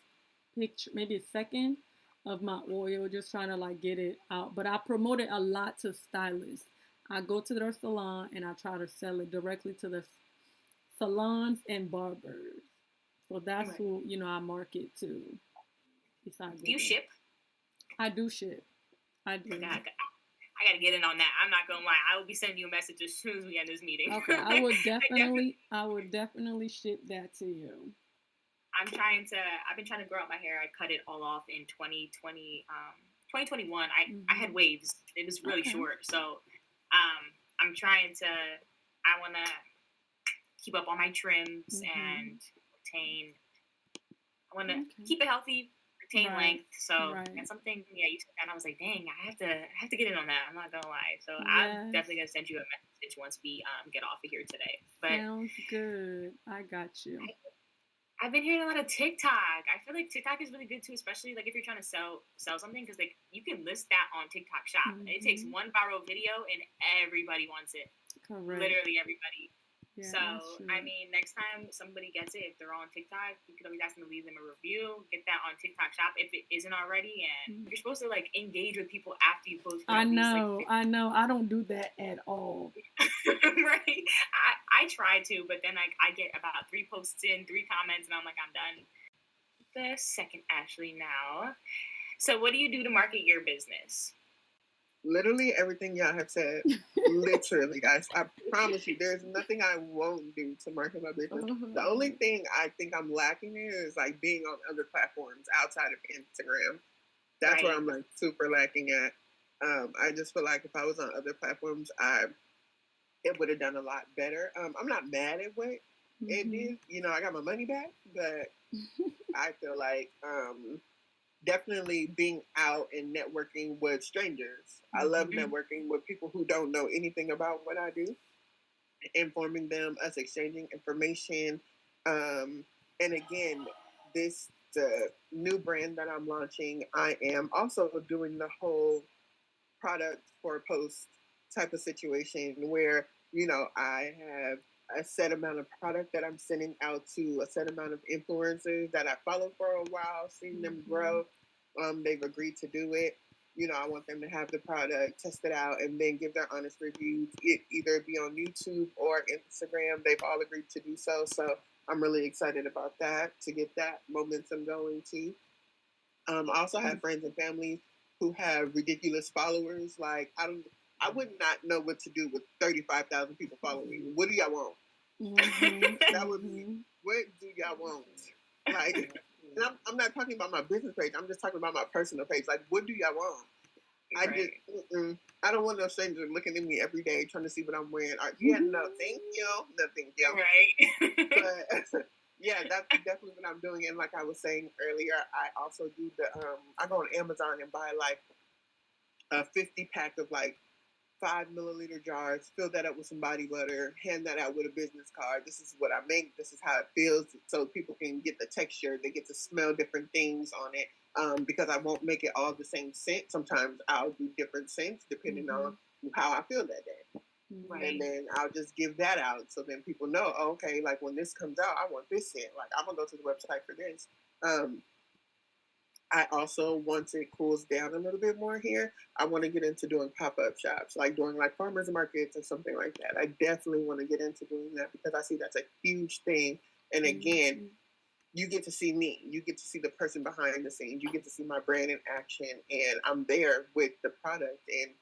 picture, maybe a second of my oil, just trying to like get it out. But I promote it a lot to stylists. I go to their salon and I try to sell it directly to the salons and barbers. So that's who, I market to. Do you ship? I do ship. I do. I gotta get in on that. I'm not gonna lie. I will be sending you a message as soon as we end this meeting. Okay, I would definitely ship that to you. I've been trying to grow out my hair. I cut it all off in 2020, 2021. I had waves. It was really short. So, I want to keep up on my trims and I want to keep it healthy, retain length. So that's something, you said that and I was like, dang, I have to get in on that. I'm not going to lie. So I'm definitely going to send you a message once we get off of here today. But sounds good. I got you. I've been hearing a lot of TikTok. I feel like TikTok is really good too, especially like if you're trying to sell something, because like you can list that on TikTok Shop. It takes one viral video and everybody wants it. Correct. Literally everybody. Yeah, so next time somebody gets it, if they're on TikTok, you can always ask them to leave them a review. Get that on TikTok Shop if it isn't already, and you're supposed to like engage with people after you post. I know. I don't do that at all. Right. I try to, but then I get about 3 posts in, 3 comments, and I'm like, I'm done. The second Ashley now. So what do you do to market your business? Literally everything y'all have said. Literally, guys. I promise you, there's nothing I won't do to market my business. The only thing I think I'm lacking in is like being on other platforms outside of Instagram. That's where I'm like super lacking at. I just feel like if I was on other platforms, it would have done a lot better. I'm not mad at what it did. I got my money back, but I feel like definitely being out and networking with strangers. I love networking with people who don't know anything about what I do, informing them, us exchanging information. And again, the new brand that I'm launching, I am also doing the whole product for a post type of situation where, I have a set amount of product that I'm sending out to a set amount of influencers that I follow for a while, seeing them grow. They've agreed to do it. I want them to have the product, test it out, and then give their honest reviews. It either be on YouTube or Instagram. They've all agreed to do so. So I'm really excited about that, to get that momentum going too. I also have friends and family who have ridiculous followers. Like, I would not know what to do with 35,000 people following me. What do y'all want? That would be, what do y'all want? Like, and I'm not talking about my business page. I'm just talking about my personal page. Like, what do y'all want? I just, I don't want no stranger looking at me every day trying to see what I'm wearing. Yeah, no, thank you. No, thank you. Right. But yeah, that's definitely what I'm doing. And like I was saying earlier, I also do I go on Amazon and buy like a 50 pack of like 5 milliliter jars, fill that up with some body butter, hand that out with a business card. This is what I make. This is how it feels. So people can get the texture. They get to smell different things on it. Because I won't make it all the same scent. Sometimes I'll do different scents depending on how I feel that day. Right. And then I'll just give that out. So then people know, oh, okay, like when this comes out, I want this scent. Like I'm going to go to the website for this. I also, once it cools down a little bit more here, I want to get into doing pop-up shops, like doing like farmers markets or something like that. I definitely want to get into doing that because I see that's a huge thing. And again, you get to see me. You get to see the person behind the scenes. You get to see my brand in action, and I'm there with the product. And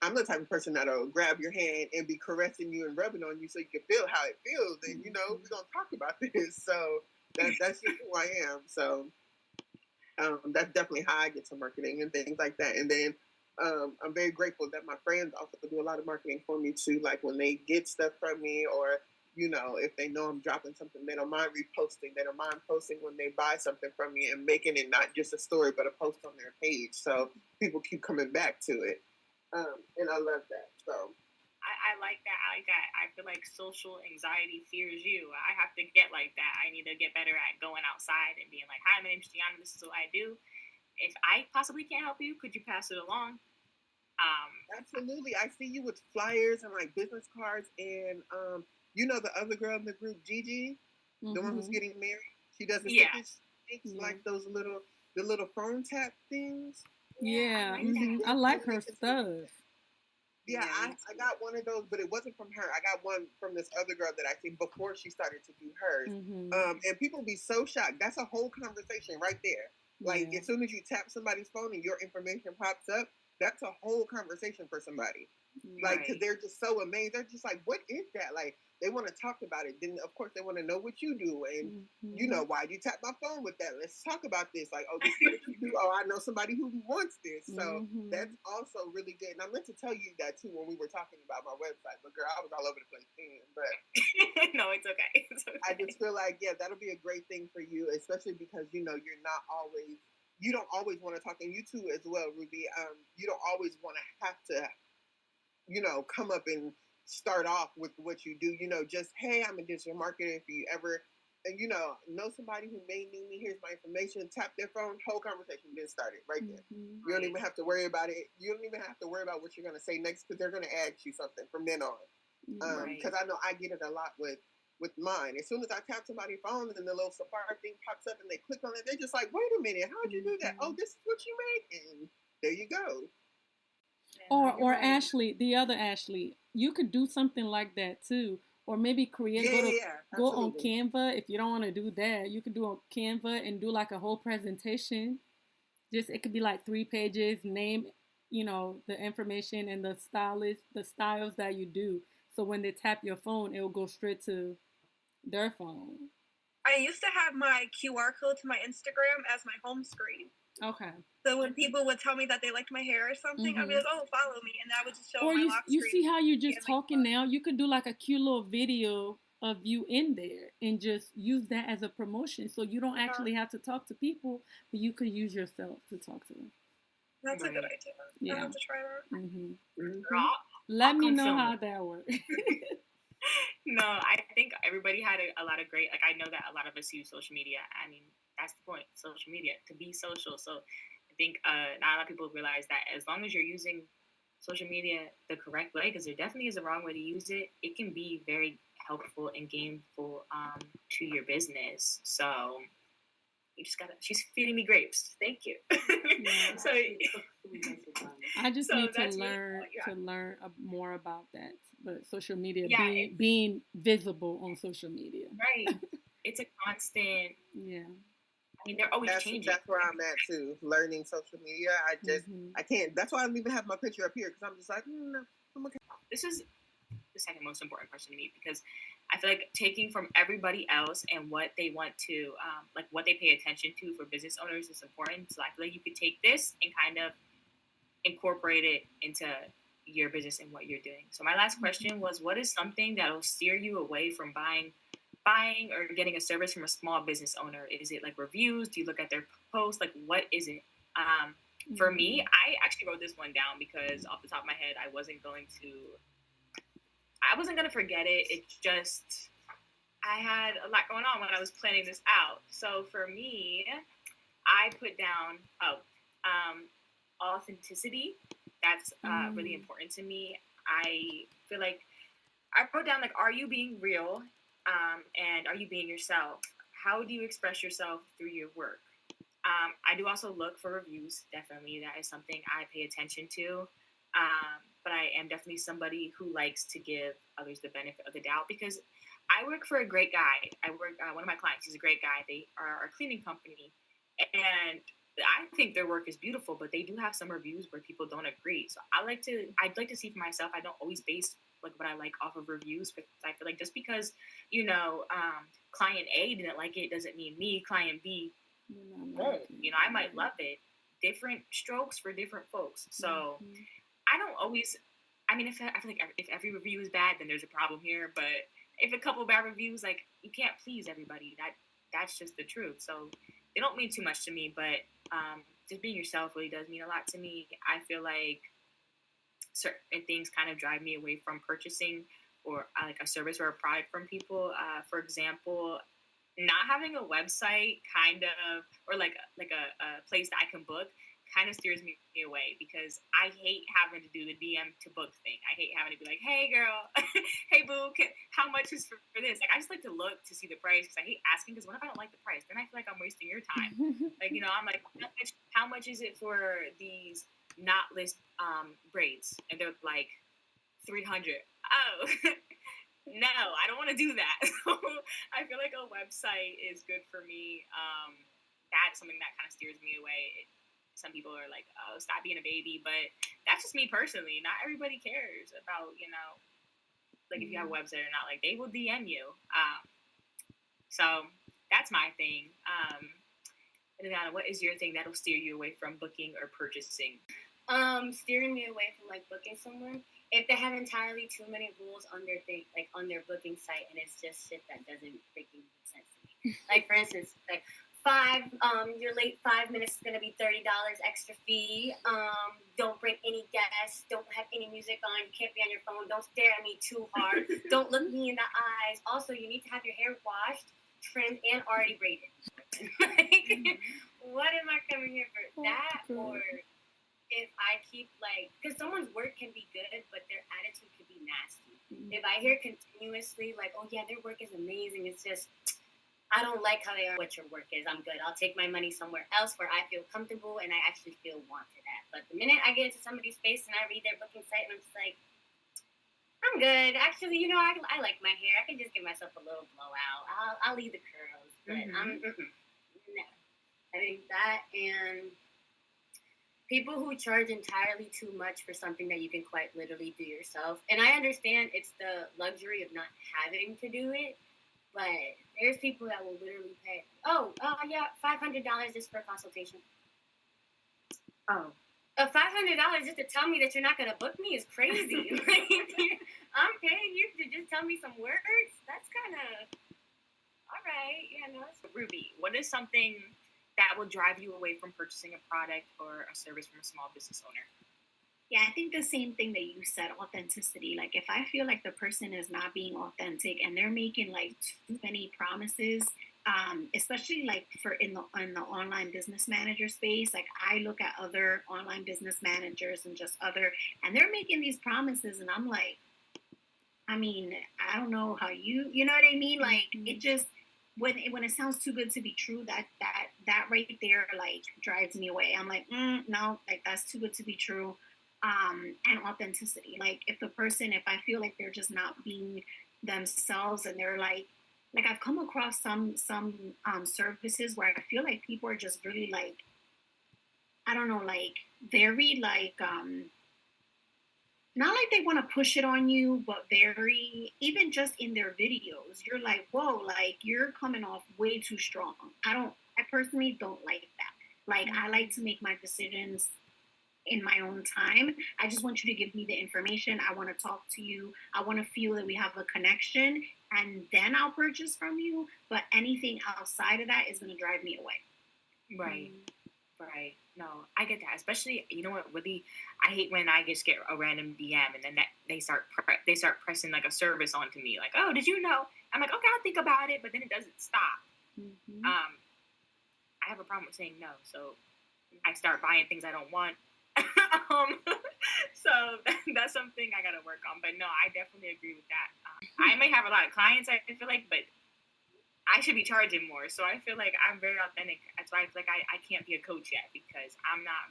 I'm the type of person that'll grab your hand and be caressing you and rubbing on you so you can feel how it feels. And, you know, we're going to talk about this. So that's just who I am. So that's definitely how I get to marketing and things like that. And then I'm very grateful that my friends also do a lot of marketing for me too. Like when they get stuff from me, or you know, if they know I'm dropping something, they don't mind reposting. They don't mind posting when they buy something from me and making it not just a story but a post on their page. So people keep coming back to it, and I love that. So. I like that. I like that. I feel like social anxiety fears you. I have to get like that. I need to get better at going outside and being like, hi, my name's Gianna. This is what I do. If I possibly can't help you, could you pass it along? Absolutely. I see you with flyers and like business cards. And you know the other girl in the group, Gigi, the one who's getting married? She does the like those little phone tap things. Yeah, I like her stuff. Yeah, I got one of those, but it wasn't from her. I got one from this other girl that I seen before she started to do hers. And people be so shocked. That's a whole conversation right there. Like, as soon as you tap somebody's phone and your information pops up, that's a whole conversation for somebody. Like, because they're just so amazed. They're just like, what is that? Like, they want to talk about it. Then, of course, they want to know what you do. And, you know, why do you tap my phone with that? Let's talk about this. Like, oh, this is what you do. Oh, I know somebody who wants this. So that's also really good. And I meant to tell you that, too, when we were talking about my website. But, girl, I was all over the place then. But no, it's okay. It's okay. I just feel like, yeah, that'll be a great thing for you, especially because, you know, you don't always want to talk. And you, too, as well, Ruby. You don't always want to have to, you know, come up and start off with what you do, you know, just, hey, I'm a digital marketer. If you ever, you know somebody who may need me, here's my information, tap their phone, whole conversation then started right there. You don't even have to worry about it. You don't even have to worry about what you're going to say next because they're going to ask you something from then on. Because I know I get it a lot with mine. As soon as I tap somebody's phone and the little Safari thing pops up and they click on it, they're just like, wait a minute, how'd you do that? Oh, this is what you make? And there you go. Or Ashley, the other Ashley, you could do something like that too. Or maybe go on Canva. If you don't want to do that, you could do on Canva and do like a whole presentation. It could be like 3 pages, name, you know, the information and the styles that you do. So when they tap your phone, it will go straight to their phone. I used to have my QR code to my Instagram as my home screen. Okay. So when people would tell me that they liked my hair or something, I'd be like, oh, follow me. And I would just show my lock screen. You see how you're just talking now? You could do like a cute little video of you in there and just use that as a promotion. So you don't actually have to talk to people, but you could use yourself to talk to them. That's a good idea. Yeah. I'll have to try that. Let me know how that works. No, I think everybody had a lot of great, like, I know that a lot of us use social media. I mean, that's the point, social media, to be social. So I think not a lot of people realize that as long as you're using social media the correct way, because there definitely is a wrong way to use it, it can be very helpful and gainful to your business. So you just gotta, she's feeding me grapes. Thank you. So I just need to learn more about that. But social media, being visible on social media. Right. It's a constant I mean, they're always changing. That's where I'm at too. Learning social media. I can't. That's why I don't even have my picture up here because I'm just like, no, I'm okay. This is the second most important question to me because I feel like taking from everybody else and what they want to, like what they pay attention to for business owners is important. So I feel like you could take this and kind of incorporate it into your business and what you're doing. So my last question was, what is something that will steer you away from buying or getting a service from a small business owner? Is it like reviews? Do you look at their posts? Like, what is it? For me, I actually wrote this one down because off the top of my head, I wasn't going to forget it. It's just, I had a lot going on when I was planning this out. So for me, I put down, authenticity. That's really important to me. I feel like I wrote down, like, are you being real? And are you being yourself? How do you express yourself through your work? I do also look for reviews. Definitely, that is something I pay attention to. But I am definitely somebody who likes to give others the benefit of the doubt because I work for a great guy. One of my clients, he's a great guy. They are a cleaning company. And I think their work is beautiful, but they do have some reviews where people don't agree. So I'd like to see for myself. I don't always base like what I like off of reviews, but I feel like just because, client A didn't like it doesn't mean me, client B won't. I might love it. Different strokes for different folks. So I don't always, I feel like if every review is bad, then there's a problem here. But if a couple bad reviews, like, you can't please everybody. That's just the truth. So they don't mean too much to me, but just being yourself really does mean a lot to me. I feel like certain things kind of drive me away from purchasing or like a service or a product from people. For example, not having a website or like a place that I can book kind of steers me away because I hate having to do the DM to book thing. I hate having to be like, hey girl, hey boo, how much is for this? Like, I just like to look to see the price because I hate asking because what if I don't like the price? Then I feel like I'm wasting your time. Like, I'm like, how much is it for these knotless braids? And they're like, 300. Oh, no, I don't want to do that. So I feel like a website is good for me. That's something that kind of steers me away. Some people are like, oh, stop being a baby. But that's just me personally. Not everybody cares about, like if you have a website or not. Like, they will DM you. So that's my thing. Adriana, what is your thing that'll steer you away from booking or purchasing? Steering me away from like booking someone if they have entirely too many rules on their thing, like on their booking site, and it's just shit that doesn't freaking make sense to me. Like, for instance, like you're late 5 minutes is gonna be $30 extra fee. Don't bring any guests. Don't have any music on. You can't be on your phone. Don't stare at me too hard. Don't look me in the eyes. Also, you need to have your hair washed, trimmed, and already braided. Like, what am I coming here for? That or if I keep because someone's work can be good, but their attitude could be nasty. If I hear continuously like, oh yeah, their work is amazing, it's just, I don't like how they are. What your work is, I'm good. I'll take my money somewhere else where I feel comfortable and I actually feel wanted at. But the minute I get into somebody's face and I read their booking site and I'm just like, I'm good. Actually, I like my hair. I can just give myself a little blowout. I'll leave the curls, but no. I think that and people who charge entirely too much for something that you can quite literally do yourself. And I understand it's the luxury of not having to do it, but there's people that will literally pay, yeah, $500 just for a consultation. $500 just to tell me that you're not going to book me is crazy. I'm paying you to just tell me some words? That's kind of, all right. Yeah, no. Ruby, what is something that will drive you away from purchasing a product or a service from a small business owner? Yeah, I think the same thing that you said, authenticity. Like, if I feel like the person is not being authentic and they're making like too many promises, especially like in the online business manager space, like I look at other online business managers and and they're making these promises, and I'm like, I don't know how you know what I mean? Like, it just, when it sounds too good to be true, that right there like drives me away. I'm like, no, like that's too good to be true. And authenticity. Like, if I feel like they're just not being themselves and they're like like I've come across some services where I feel like people are just really like, I don't know, like very like not like they want to push it on you, but very, even just in their videos, you're like, whoa, like you're coming off way too strong. I personally don't like that. Like, I like to make my decisions in my own time. I just want you to give me the information. I want to talk to you. I want to feel that we have a connection, and then I'll purchase from you. But anything outside of that is going to drive me away. Right. Right. No, I get that. Especially, you know what? Really, I hate when I just get a random DM and then they start pressing like a service onto me. Like, oh, did you know? I'm like, okay, I'll think about it, but then it doesn't stop. I have a problem with saying no, so I start buying things I don't want. So that's something I gotta work on. But no, I definitely agree with that. I may have a lot of clients, I feel like, but I should be charging more. So I feel like I'm very authentic. That's why I feel like I can't be a coach yet, because I'm not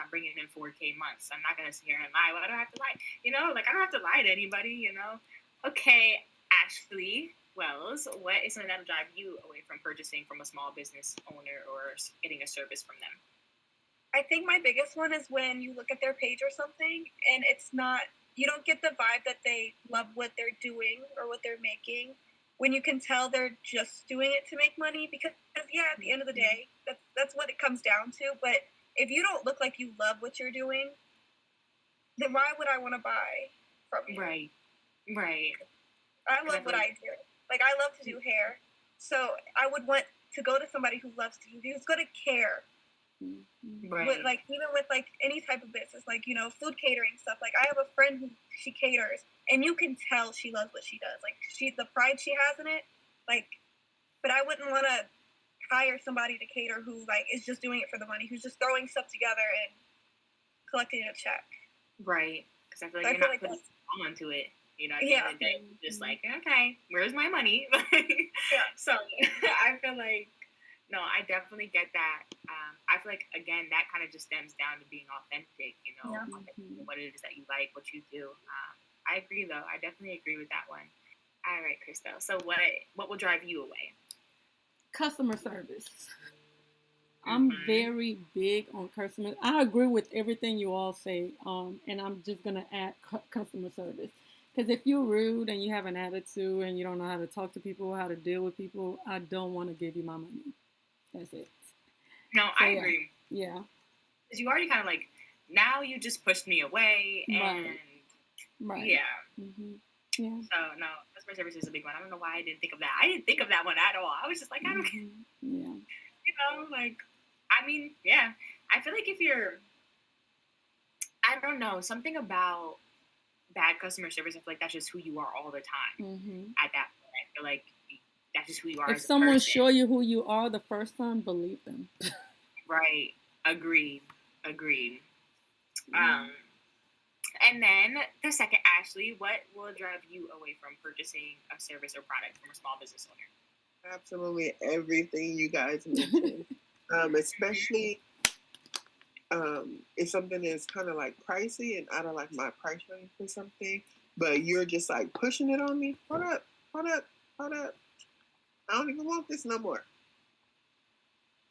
bringing in 4K months. I'm not gonna sit here and lie. Well, I don't have to lie. You know, like I don't have to lie to anybody. You know. Okay, Ashley Wells, what is something that'll drive you away from purchasing from a small business owner or getting a service from them? I think my biggest one is when you look at their page or something and it's not, you don't get the vibe that they love what they're doing or what they're making, when you can tell they're just doing it to make money. Because yeah, at the end of the day, that's what it comes down to. But if you don't look like you love what you're doing, then why would I want to buy from you? Right. I love what I do. Like, I love to do hair, so I would want to go to somebody who loves to do, who's going to care. Right. But like, even with like any type of business, like, you know, food catering stuff. Like, I have a friend who she caters, and you can tell she loves what she does. Like, the pride she has in it. Like, but I wouldn't want to hire somebody to cater who like is just doing it for the money, who's just throwing stuff together and collecting a check. Right. Because I feel like you're not putting onto it. You know, at the end of the day, just like, okay, where's my money? So I feel like, no, I definitely get that. I feel like, again, that kind of just stems down to being authentic, you know, what it is that you like, what you do. I agree, though. I definitely agree with that one. All right, Christelle. So what will drive you away? Customer service. I'm very big on customer. I agree with everything you all say, and I'm just gonna add customer service. Because if you're rude and you have an attitude and you don't know how to talk to people, how to deal with people, I don't want to give you my money. That's it. No, I agree. Yeah. Because you already kind of like, now you just pushed me away, and right. Yeah. Yeah. So no, customer service is a big one. I don't know why I didn't think of that. I didn't think of that one at all. I was just like, I don't care. Yeah. You know, like, I mean, yeah. I feel like if you're, I don't know, something about bad customer service, I feel like that's just who you are all the time. At that point, I feel like that's just who you are. If someone show you who you are the first time, believe them. Right. Agreed. And then the second, Ashley, what will drive you away from purchasing a service or product from a small business owner? Absolutely everything you guys mentioned, especially if something is kind of like pricey and I don't like my price range for something, but you're just like pushing it on me. Hold up. I don't even want this no more.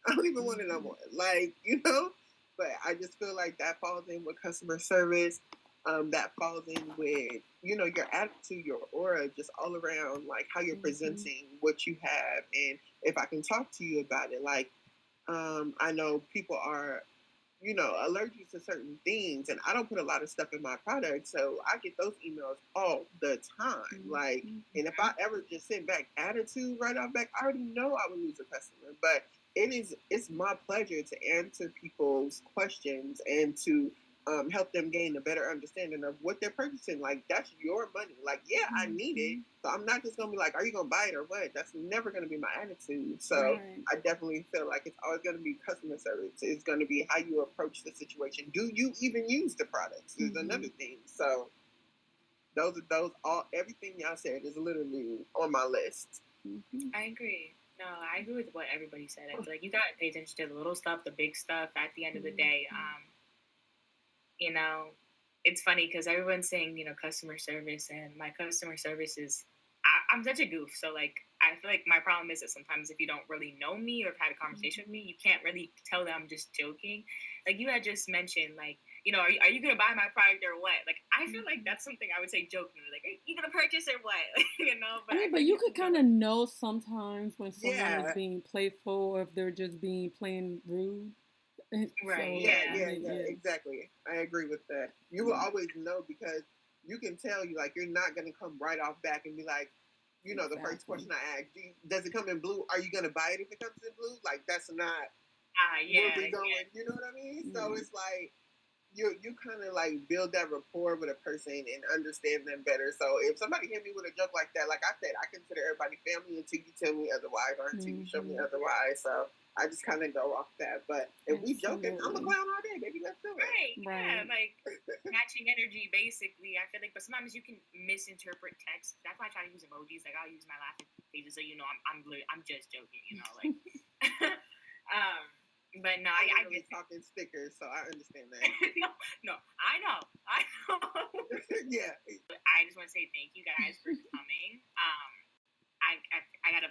I don't even want it no more. Like, you know, but I just feel like that falls in with customer service. That falls in with, you know, your attitude, your aura, just all around, like how you're presenting what you have. And if I can talk to you about it, like, I know people are, you know, allergic to certain things, and I don't put a lot of stuff in my product, so I get those emails all the time. Like, and if I ever just send back attitude right off back, I already know I would lose a customer. But it's my pleasure to answer people's questions and to help them gain a better understanding of what they're purchasing. Like, that's your money. Like, yeah, I need it. So I'm not just going to be like, are you going to buy it or what? That's never going to be my attitude. So I definitely feel like it's always going to be customer service. It's going to be how you approach the situation. Do you even use the products? Is another thing. So everything y'all said is literally on my list. I agree. No, I agree with what everybody said. I feel like you got to pay attention to the little stuff, the big stuff at the end of the day. You know, it's funny because everyone's saying, you know, customer service, and my customer service is, I'm such a goof. So, like, I feel like my problem is that sometimes if you don't really know me or have had a conversation with me, you can't really tell that I'm just joking. Like you had just mentioned, like, are you gonna buy my product or what? Like, I feel like that's something I would say jokingly, like, are you gonna purchase or what? But I mean, but you could kind of know sometimes when someone is Yeah. being playful or if they're just being plain rude. Right. Yeah, exactly. I agree with that. You will always know because you can tell you're not going to come right off back and be like, the first question I asked, does it come in blue? Are you going to buy it if it comes in blue? Like, that's not where we're going. Yeah. You know what I mean? Mm. So it's like, you kind of like build that rapport with a person and understand them better. So if somebody hit me with a joke like that, like I said, I consider everybody family until you tell me otherwise or until you show me otherwise. So I just kind of go off that. But if we joking, I'm a clown all day, baby. Let's do it. Right. Yeah, like matching energy, basically. I feel like, but sometimes you can misinterpret text. That's why I try to use emojis. Like I'll use my laughing faces, so I'm just joking. Like. But no, I get talking stickers, so I understand that. no, I know. Yeah. I just want to say thank you guys for coming. I gotta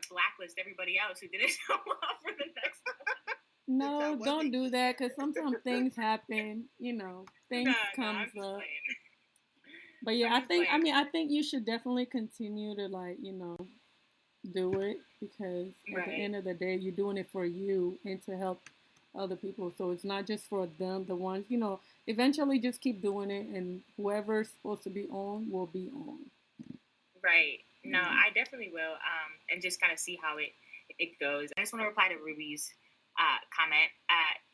blacklist everybody else who didn't show up for the next one. No, don't do that because sometimes things happen. Things comes up. But yeah, I think you should definitely continue to do it because at the end of the day, you're doing it for you and to help other people. So it's not just for them, the ones, eventually just keep doing it and whoever's supposed to be on will be on. Right. No, I definitely will. And just kind of see how it goes. I just want to reply to Ruby's comment.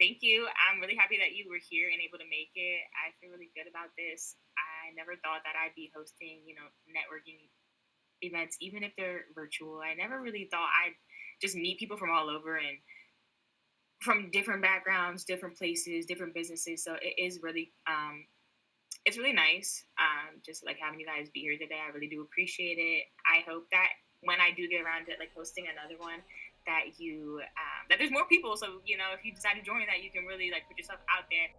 Thank you. I'm really happy that you were here and able to make it. I feel really good about this. I never thought that I'd be hosting, networking events, even if they're virtual. I never really thought I'd just meet people from all over and from different backgrounds, different places, different businesses. So it is really, it's really nice. Just like having you guys be here today. I really do appreciate it. I hope that when I do get around to hosting another one, that you, that there's more people. So, if you decide to join that, you can really put yourself out there.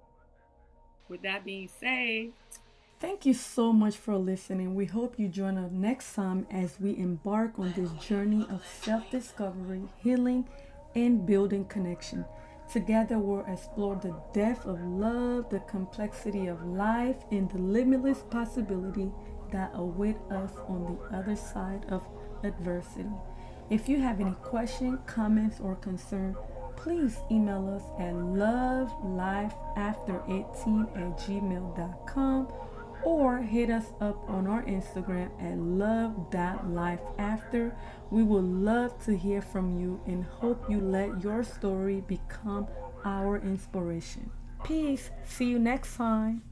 With that being said, thank you so much for listening. We hope you join us next time as we embark on this journey of self-discovery, healing, and building connection. Together, we'll explore the depth of love, the complexity of life, and the limitless possibility that await us on the other side of adversity. If you have any questions, comments, or concern, please email us at lovelifeafter18@gmail.com or hit us up on our Instagram at love.lifeafter. We would love to hear from you and hope you let your story become our inspiration. Peace. See you next time.